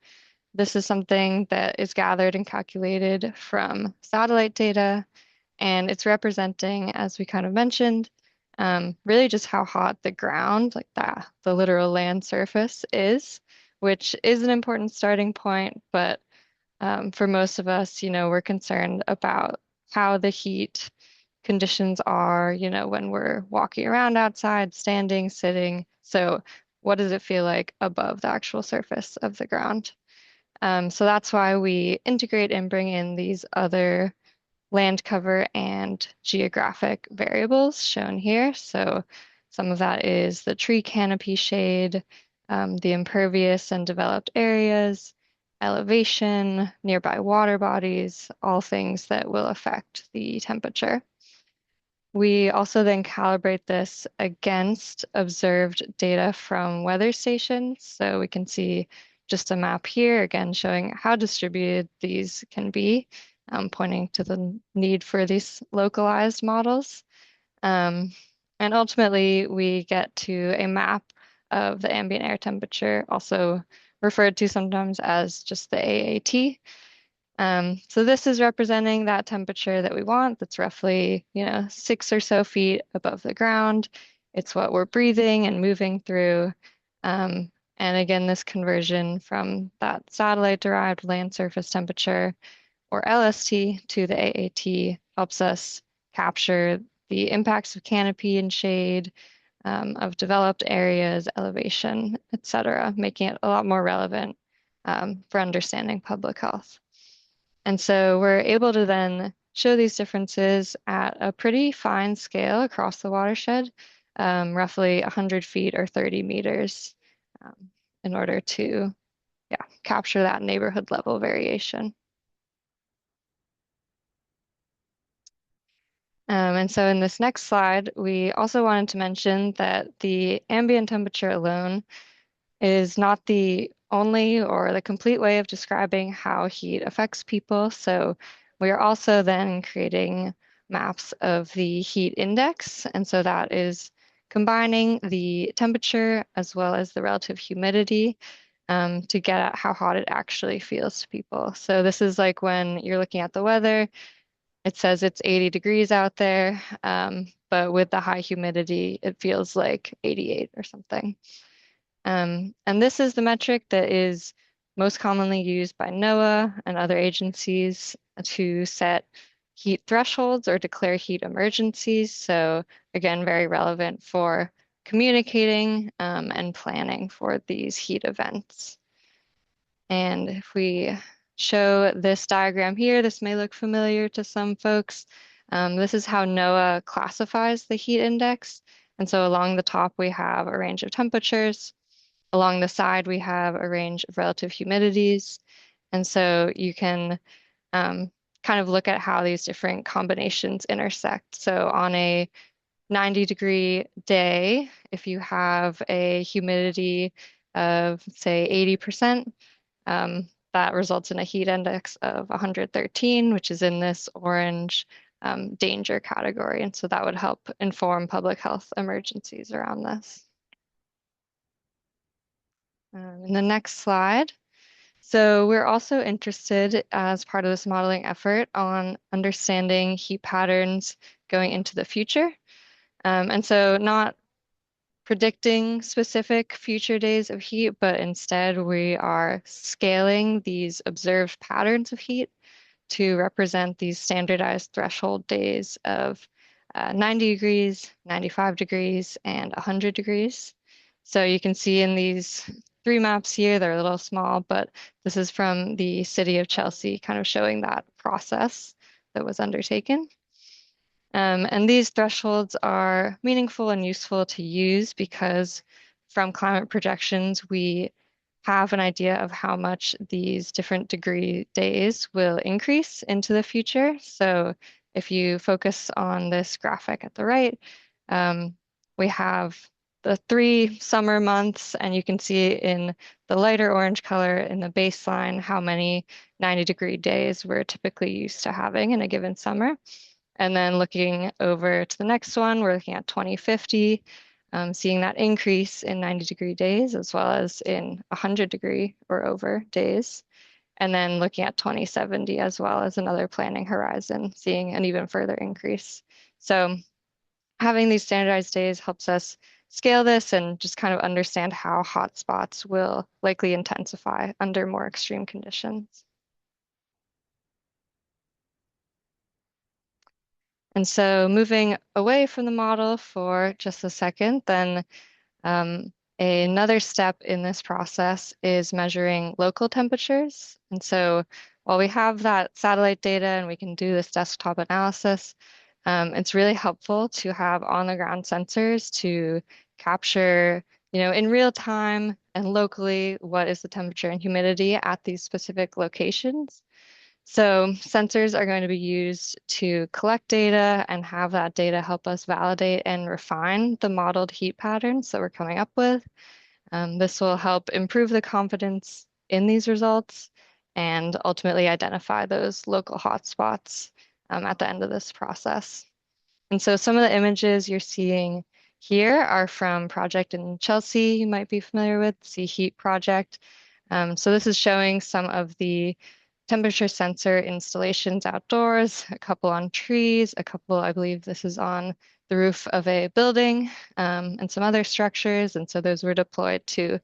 This is something that is gathered and calculated from satellite data, and it's representing, as we kind of mentioned, really just how hot the ground, like that, the literal land surface is, which is an important starting point, but for most of us, we're concerned about how the heat conditions are, when we're walking around outside, standing, sitting. So what does it feel like above the actual surface of the ground? So that's why we integrate and bring in these other land cover and geographic variables shown here. So some of that is the tree canopy shade, the impervious and developed areas, elevation, nearby water bodies, all things that will affect the temperature. We also then calibrate this against observed data from weather stations. So we can see just a map here, again, showing how distributed these can be, pointing to the need for these localized models. And ultimately, we get to a map of the ambient air temperature, also referred to sometimes as just the AAT. So this is representing that temperature that we want. That's roughly, 6 or so feet above the ground. It's what we're breathing and moving through. And again, this conversion from that satellite-derived land surface temperature, or LST, to the AAT helps us capture the impacts of canopy and shade, of developed areas, elevation, etc., making it a lot more relevant for understanding public health. And so we're able to then show these differences at a pretty fine scale across the watershed, roughly 100 feet or 30 meters, in order to, capture that neighborhood level variation. And so in this next slide, we also wanted to mention that the ambient temperature alone is not the only or the complete way of describing how heat affects people. So we are also then creating maps of the heat index. And so that is combining the temperature as well as the relative humidity, to get at how hot it actually feels to people. So this is like when you're looking at the weather, it says it's 80 degrees out there, but with the high humidity, it feels like 88 or something. And this is the metric that is most commonly used by NOAA and other agencies to set heat thresholds or declare heat emergencies. So again, very relevant for communicating and planning for these heat events. And if we show this diagram here, this may look familiar to some folks. This is how NOAA classifies the heat index. And so along the top, we have a range of temperatures. Along the side, we have a range of relative humidities. And so you can kind of look at how these different combinations intersect. So on a 90-degree day, if you have a humidity of, say, 80%, that results in a heat index of 113, which is in this orange danger category. And so that would help inform public health emergencies around this. In the next slide. So we're also interested as part of this modeling effort on understanding heat patterns going into the future. And so not predicting specific future days of heat, but instead we are scaling these observed patterns of heat to represent these standardized threshold days of 90 degrees, 95 degrees, and 100 degrees. So you can see in these 3 maps here, they're a little small, but this is from the city of Chelsea, kind of showing that process that was undertaken. And these thresholds are meaningful and useful to use because from climate projections, we have an idea of how much these different degree days will increase into the future. So if you focus on this graphic at the right, we have the 3 summer months, and you can see in the lighter orange color in the baseline how many 90-degree days we're typically used to having in a given summer. And then looking over to the next one, we're looking at 2050, seeing that increase in 90-degree days as well as in 100-degree or over days. And then looking at 2070 as well as another planning horizon, seeing an even further increase. So having these standardized days helps us scale this and just kind of understand how hotspots will likely intensify under more extreme conditions. And so moving away from the model for just a second, then another step in this process is measuring local temperatures. And so while we have that satellite data and we can do this desktop analysis, it's really helpful to have on-the-ground sensors to capture, in real time and locally, what is the temperature and humidity at these specific locations. So sensors are going to be used to collect data and have that data help us validate and refine the modeled heat patterns that we're coming up with. This will help improve the confidence in these results and ultimately identify those local hotspots at the end of this process. And so some of the images you're seeing here are from project in Chelsea you might be familiar with, the Heat Project. So this is showing some of the temperature sensor installations outdoors, a couple on trees, a couple, I believe this is on the roof of a building, and some other structures. And so those were deployed to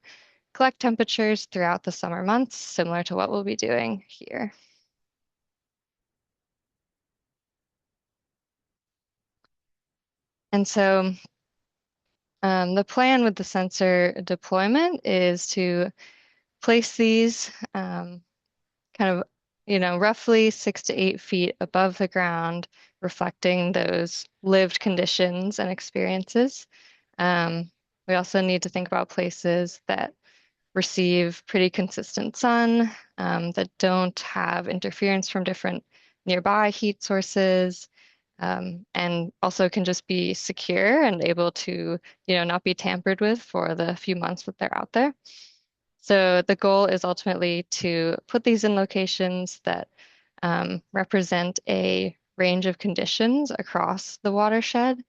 collect temperatures throughout the summer months, similar to what we'll be doing here. And so the plan with the sensor deployment is to place these kind of, roughly 6 to 8 feet above the ground, reflecting those lived conditions and experiences. We also need to think about places that receive pretty consistent sun, that don't have interference from different nearby heat sources, and also can just be secure and able to, not be tampered with for the few months that they're out there. So the goal is ultimately to put these in locations that represent a range of conditions across the watershed,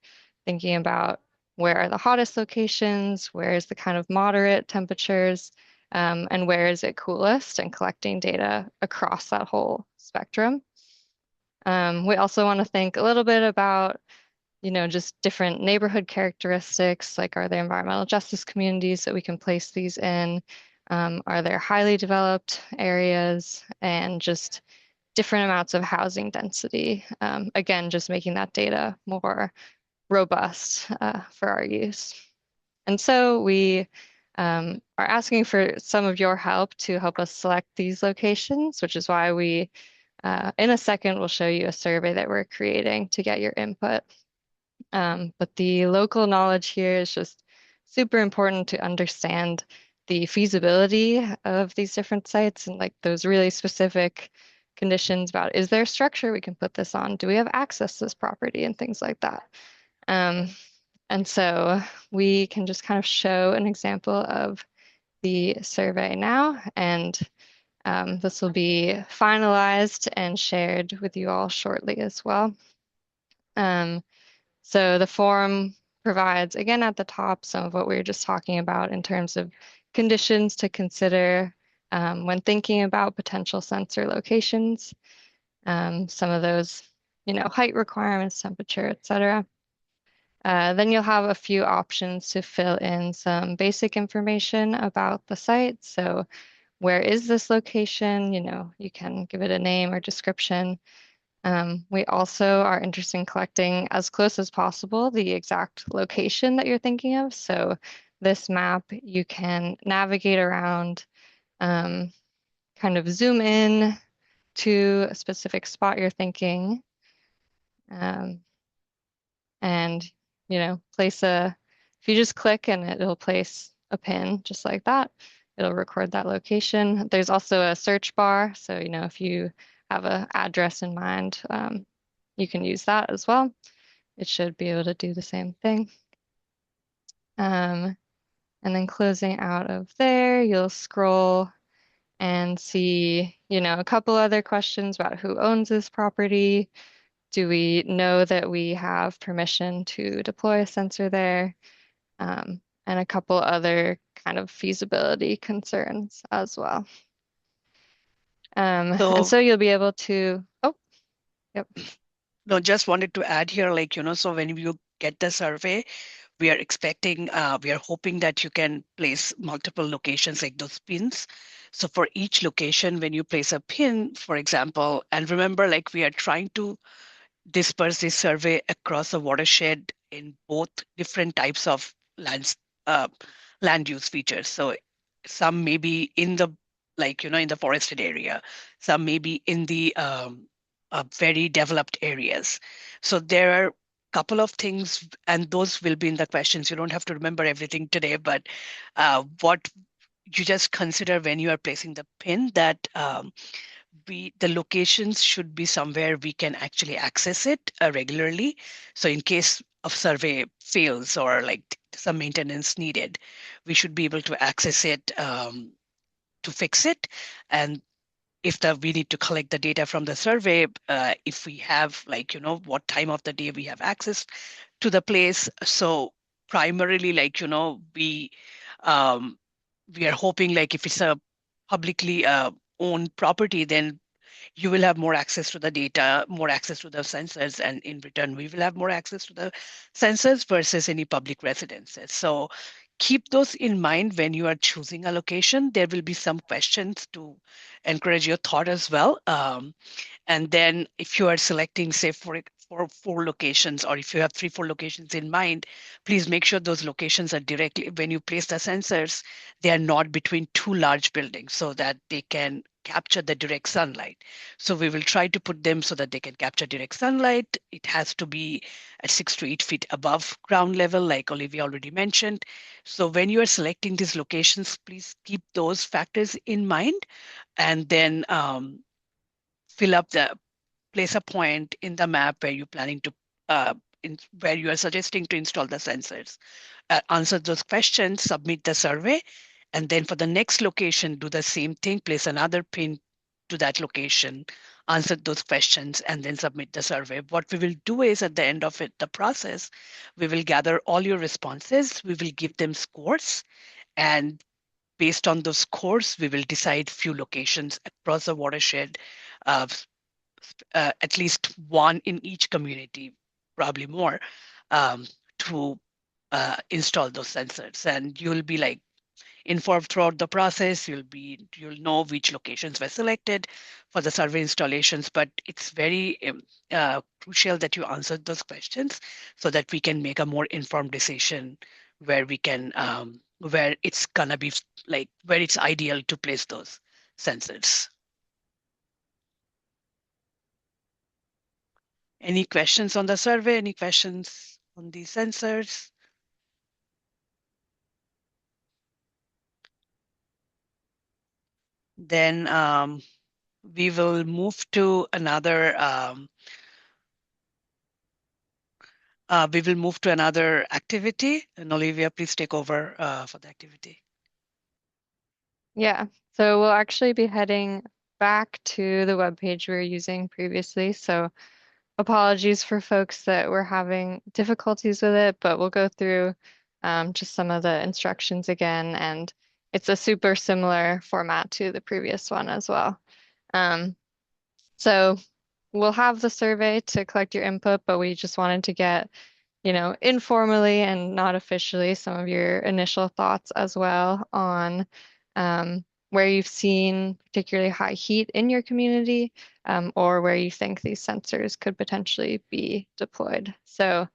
thinking about where are the hottest locations, where is the kind of moderate temperatures, and where is it coolest, and collecting data across that whole spectrum. We also want to think a little bit about, just different neighborhood characteristics, like are there environmental justice communities that we can place these in? Are there highly developed areas, and just different amounts of housing density? Again, just making that data more robust for our use. And so we are asking for some of your help to help us select these locations, which is why we, in a second, will show you a survey that we're creating to get your input. But the local knowledge here is just super important to understand the feasibility of these different sites, and like those really specific conditions about, is there structure we can put this on? Do we have access to this property, and things like that. And so we can just kind of show an example of the survey now, and this will be finalized and shared with you all shortly as well. So the form provides, again, at the top, some of what we were just talking about in terms of conditions to consider when thinking about potential sensor locations. Some of those, height requirements, temperature, etc. Then you'll have a few options to fill in some basic information about the site. So where is this location? You can give it a name or description. We also are interested in collecting as close as possible the exact location that you're thinking of. So this map, you can navigate around, kind of zoom in to a specific spot you're thinking, and place if you just click and it'll place a pin just like that. It'll record that location. There's also a search bar, so if you have an address in mind, you can use that as well. It should be able to do the same thing. And then closing out of there, you'll scroll and see, a couple other questions about who owns this property. Do we know that we have permission to deploy a sensor there? And a couple other kind of feasibility concerns as well. And so you'll be able to, oh, yep. No, just wanted to add here, so when you get the survey, we are expecting, we are hoping that you can place multiple locations like those pins. So for each location, when you place a pin, for example, and remember, we are trying to disperse this survey across the watershed in both different types of land use features. So some may be in the, in the forested area, some may be in the very developed areas. So there are a couple of things, and those will be in the questions. You don't have to remember everything today, but what you just consider when you are placing the pin, that the locations should be somewhere we can actually access it regularly. So in case of survey fails or some maintenance needed, we should be able to access it to fix it. And if we need to collect the data from the survey, if we have what time of the day we have access to the place. So primarily we are hoping if it's a publicly owned property, then you will have more access to the data, more access to the sensors, and in return, we will have more access to the sensors versus any public residences. So keep those in mind when you are choosing a location. There will be some questions to encourage your thought as well. And then if you are selecting, say, for four locations, or if you have 3, 4 locations in mind, please make sure those locations are directly, when you place the sensors, they are not between two large buildings so that they can capture the direct sunlight. So we will try to put them so that they can capture direct sunlight. It has to be at 6 to 8 feet above ground level, like Olivia already mentioned. So when you are selecting these locations, please keep those factors in mind, and then fill up the place a point in the map where you're planning to where you are suggesting to install the sensors. Answer those questions, submit the survey, and then for the next location, do the same thing, place another pin to that location, answer those questions, and then submit the survey. What we will do is at the end of it, the process, we will gather all your responses, we will give them scores, and based on those scores, we will decide few locations across the watershed, uh, at least one in each community, probably more, to install those sensors. And you'll be like informed throughout the process. You'll know which locations were selected for the survey installations. But it's very crucial that you answer those questions so that we can make a more informed decision where we can where it's gonna be like where it's ideal to place those sensors. Any questions on the survey? Any questions on the sensors? Then we will move to another activity. And Olivia, please take over for the activity. Yeah, so we'll actually be heading back to the webpage we were using previously. So apologies for folks that were having difficulties with it, but we'll go through just some of the instructions again, and it's a super similar format to the previous one as well. So we'll have the survey to collect your input, but we just wanted to get, informally and not officially, some of your initial thoughts as well on where you've seen particularly high heat in your community, or where you think these sensors could potentially be deployed. So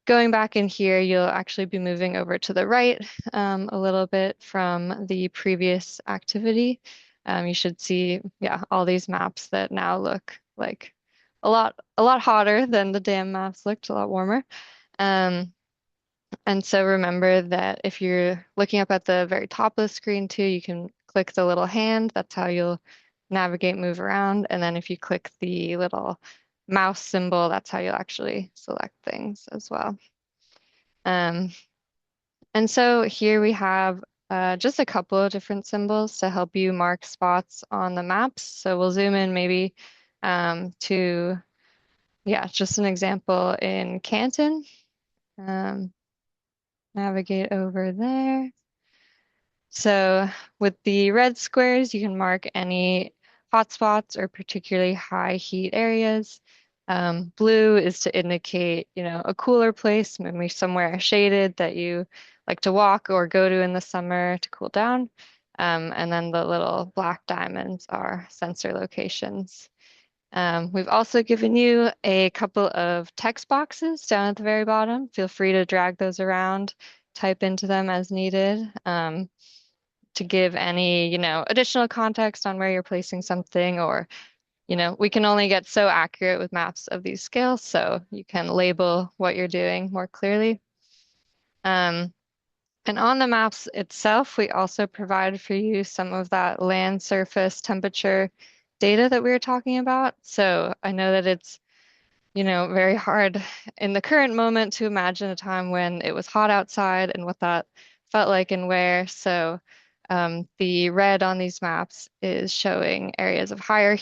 going back in here, you'll actually be moving over to the right a little bit from the previous activity. You should see, yeah, all these maps that now look like a lot hotter than the dam maps looked, a lot warmer. Um, and so remember that if you're looking up at the very top of the screen too, you can click the little hand. That's how you'll navigate, move around. And then if you click the little mouse symbol, that's how you'll actually select things as well. Um, and so here we have just a couple of different symbols to help you mark spots on the maps. So we'll zoom in maybe to, yeah, just an example in Canton. Navigate over there. So with the red squares, you can mark any hotspots or particularly high heat areas. Blue is to indicate, a cooler place, maybe somewhere shaded that you like to walk or go to in the summer to cool down. And then the little black diamonds are sensor locations. We've also given you a couple of text boxes down at the very bottom. Feel free to drag those around, type into them as needed, to give any, additional context on where you're placing something, or, we can only get so accurate with maps of these scales, so you can label what you're doing more clearly. And on the maps itself, we also provide for you some of that land surface temperature data that we were talking about. So I know that it's, very hard in the current moment to imagine a time when it was hot outside and what that felt like and where. So the red on these maps is showing areas of higher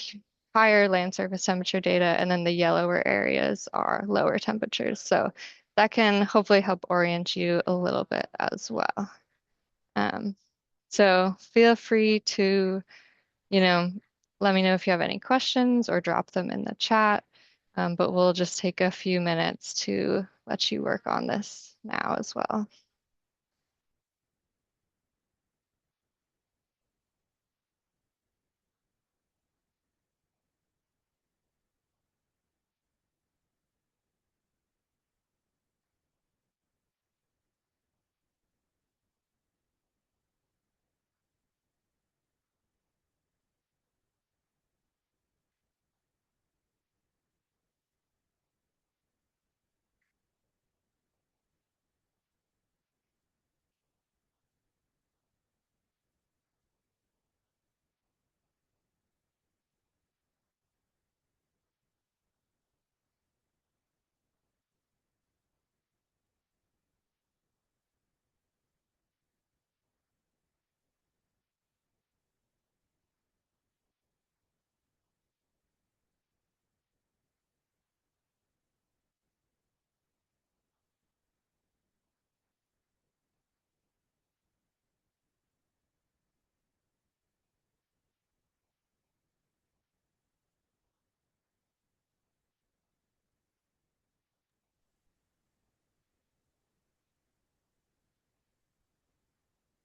land surface temperature data, and then the yellower areas are lower temperatures. So that can hopefully help orient you a little bit as well. So feel free to, let me know if you have any questions or drop them in the chat. But we'll just take a few minutes to let you work on this now as well.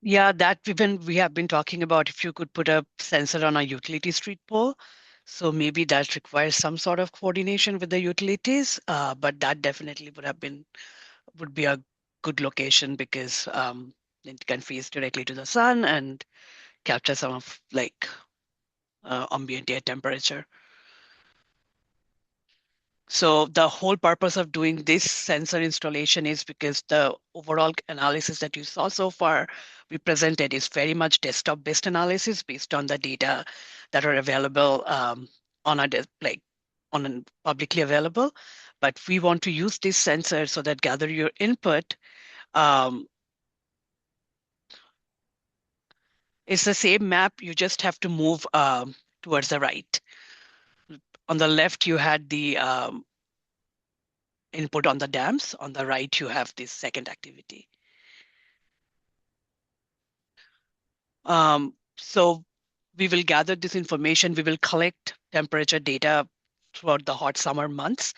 Yeah, that even we have been talking about if you could put a sensor on a utility street pole. So maybe that requires some sort of coordination with the utilities, but that definitely would be a good location because it can face directly to the sun and capture some of like ambient air temperature. So the whole purpose of doing this sensor installation is because the overall analysis that you saw so far we presented is very much desktop-based analysis based on the data that are available on a like on a publicly available. But we want to use this sensor so that gather your input. Um, it's the same map. You just have to move towards the right. On the left, you had the input on the dams. On the right, you have this second activity. So we will gather this information. We will collect temperature data throughout the hot summer months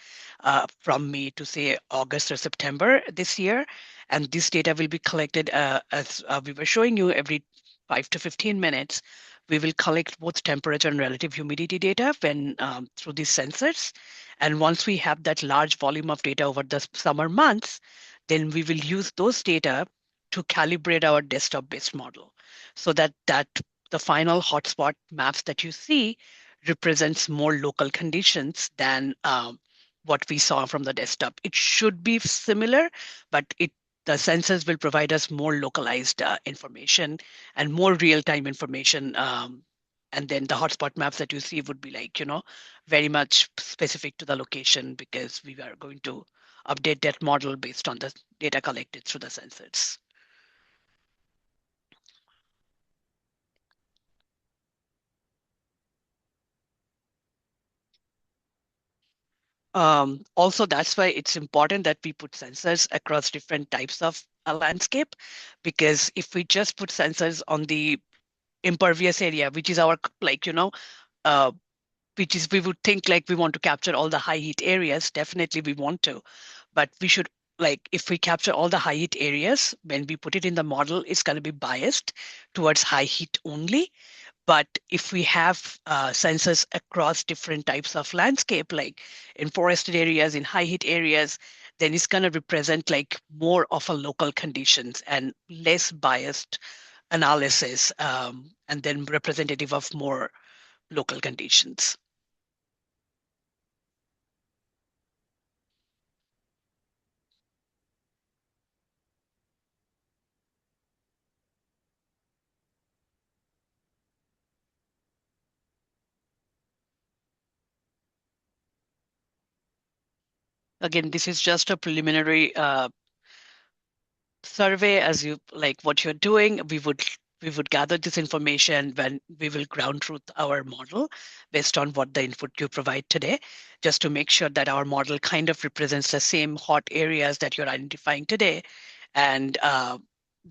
from May to say August or September this year. And this data will be collected as we were showing you every 5 to 15 minutes. We will collect both temperature and relative humidity data when through these sensors. And once we have that large volume of data over the summer months, then we will use those data to calibrate our desktop-based model so that the final hotspot maps that you see represents more local conditions than what we saw from the desktop. It should be similar, but the sensors will provide us more localized information and more real-time information. And then the hotspot maps that you see would be like, very much specific to the location because we are going to update that model based on the data collected through the sensors. Also, that's why it's important that we put sensors across different types of a landscape, because if we just put sensors on the impervious area, which is our uh, which is we would think like we want to capture all the high heat areas. Definitely we want to, but we should like if we capture all the high heat areas, when we put it in the model, it's going to be biased towards high heat only. But if we have sensors across different types of landscape, like in forested areas, in high heat areas, then it's going to represent like more of a local conditions and less biased analysis, and then representative of more local conditions. Again, this is just a preliminary survey. As you like what you're doing, we would gather this information when we will ground truth our model based on what the input you provide today, just to make sure that our model kind of represents the same hot areas that you're identifying today. And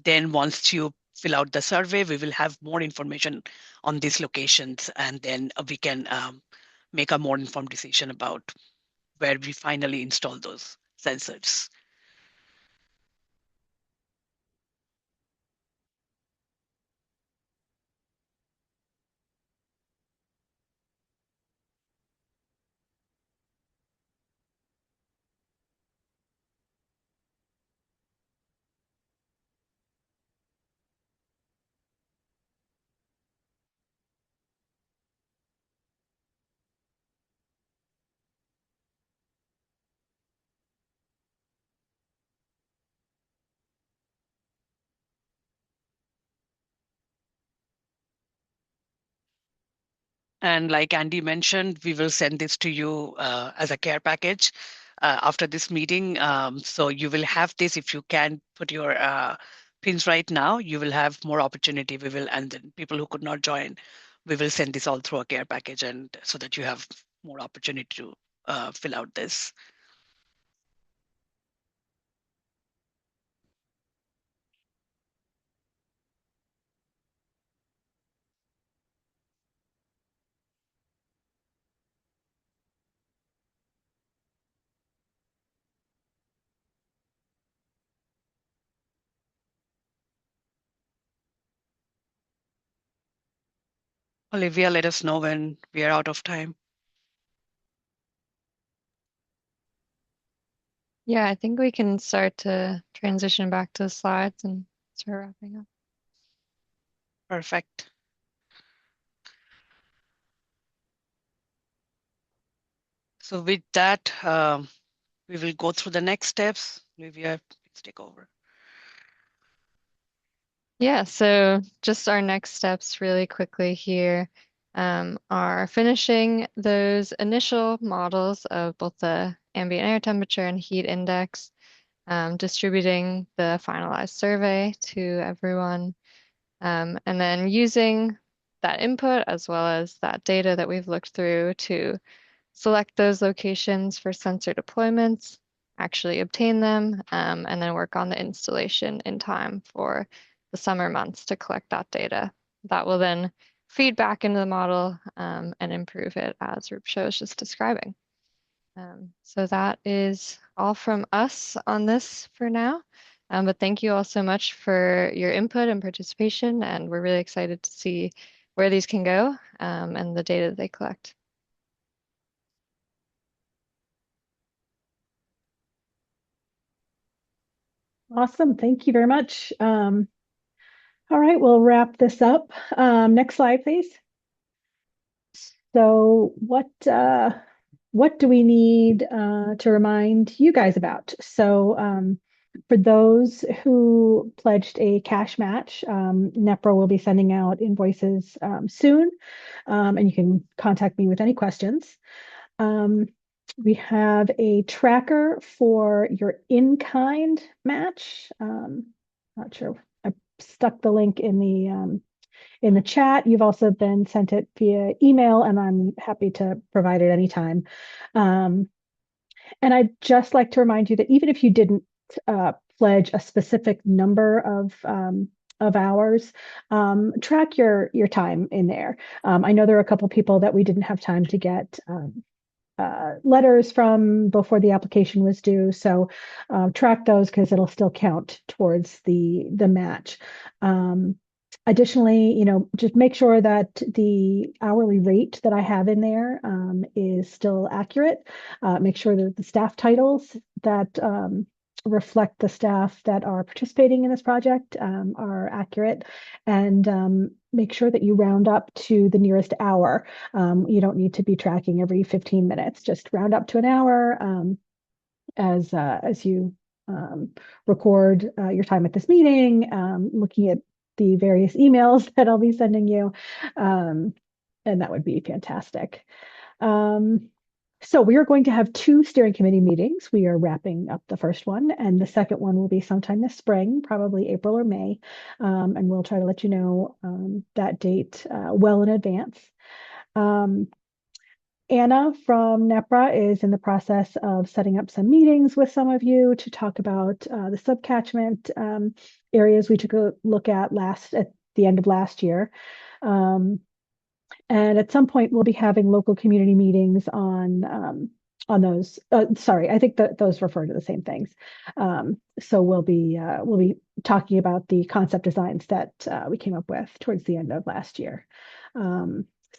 then once you fill out the survey, we will have more information on these locations, and then we can make a more informed decision about where we finally install those sensors. And like Andy mentioned, we will send this to you as a care package after this meeting. So you will have this. If you can put your pins right now, you will have more opportunity. We will, and then people who could not join, we will send this all through a care package, and so that you have more opportunity to fill out this. Olivia, let us know when we are out of time. Yeah, I think we can start to transition back to the slides and start wrapping up. Perfect. So with that, we will go through the next steps. Olivia, please take over. Yeah, so just our next steps really quickly here are finishing those initial models of both the ambient air temperature and heat index, distributing the finalized survey to everyone, and then using that input as well as that data that we've looked through to select those locations for sensor deployments, actually obtain them, and then work on the installation in time for the summer months to collect that data. That will then feed back into the model and improve it as Rupsho was just describing. So that is all from us on this for now. But thank you all so much for your input and participation, and we're really excited to see where these can go and the data that they collect. Awesome. Thank you very much. All right, we'll wrap this up. Next slide, please. So what do we need to remind you guys about? So for those who pledged a cash match, NEPRA will be sending out invoices soon, and you can contact me with any questions. We have a tracker for your in-kind match. Not sure. I stuck the link in the chat. You've also been sent it via email, and I'm happy to provide it anytime. And I'd just like to remind you that even if you didn't pledge a specific number of hours, track your time in there. I know there are a couple people that we didn't have time to get letters from before the application was due. So track those because it'll still count towards the match. Additionally, just make sure that the hourly rate that I have in there is still accurate. Make sure that the staff titles that reflect the staff that are participating in this project are accurate, and make sure that you round up to the nearest hour. You don't need to be tracking every 15 minutes. Just round up to an hour as you record your time at this meeting, looking at the various emails that I'll be sending you, and that would be fantastic. So we are going to have two steering committee meetings. We are wrapping up the first one, and the second one will be sometime this spring, probably April or May, and we'll try to let you know that date well in advance. Anna from NEPRA is in the process of setting up some meetings with some of you to talk about the subcatchment areas we took a look at the end of last year. And at some point, we'll be having local community meetings on those. Sorry, I think that those refer to the same things. So we'll be talking about the concept designs that we came up with towards the end of last year.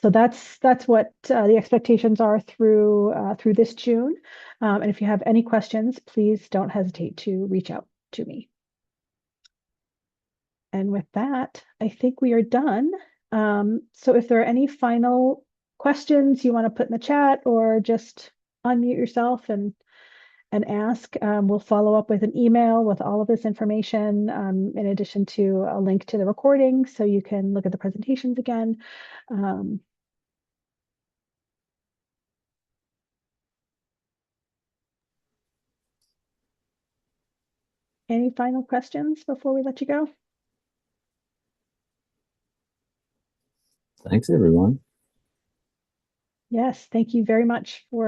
So that's what the expectations are through this June. And if you have any questions, please don't hesitate to reach out to me. And with that, I think we are done. So if there are any final questions you want to put in the chat or just unmute yourself and ask, we'll follow up with an email with all of this information, in addition to a link to the recording so you can look at the presentations again. Any final questions before we let you go? Thanks, everyone. Yes, thank you very much for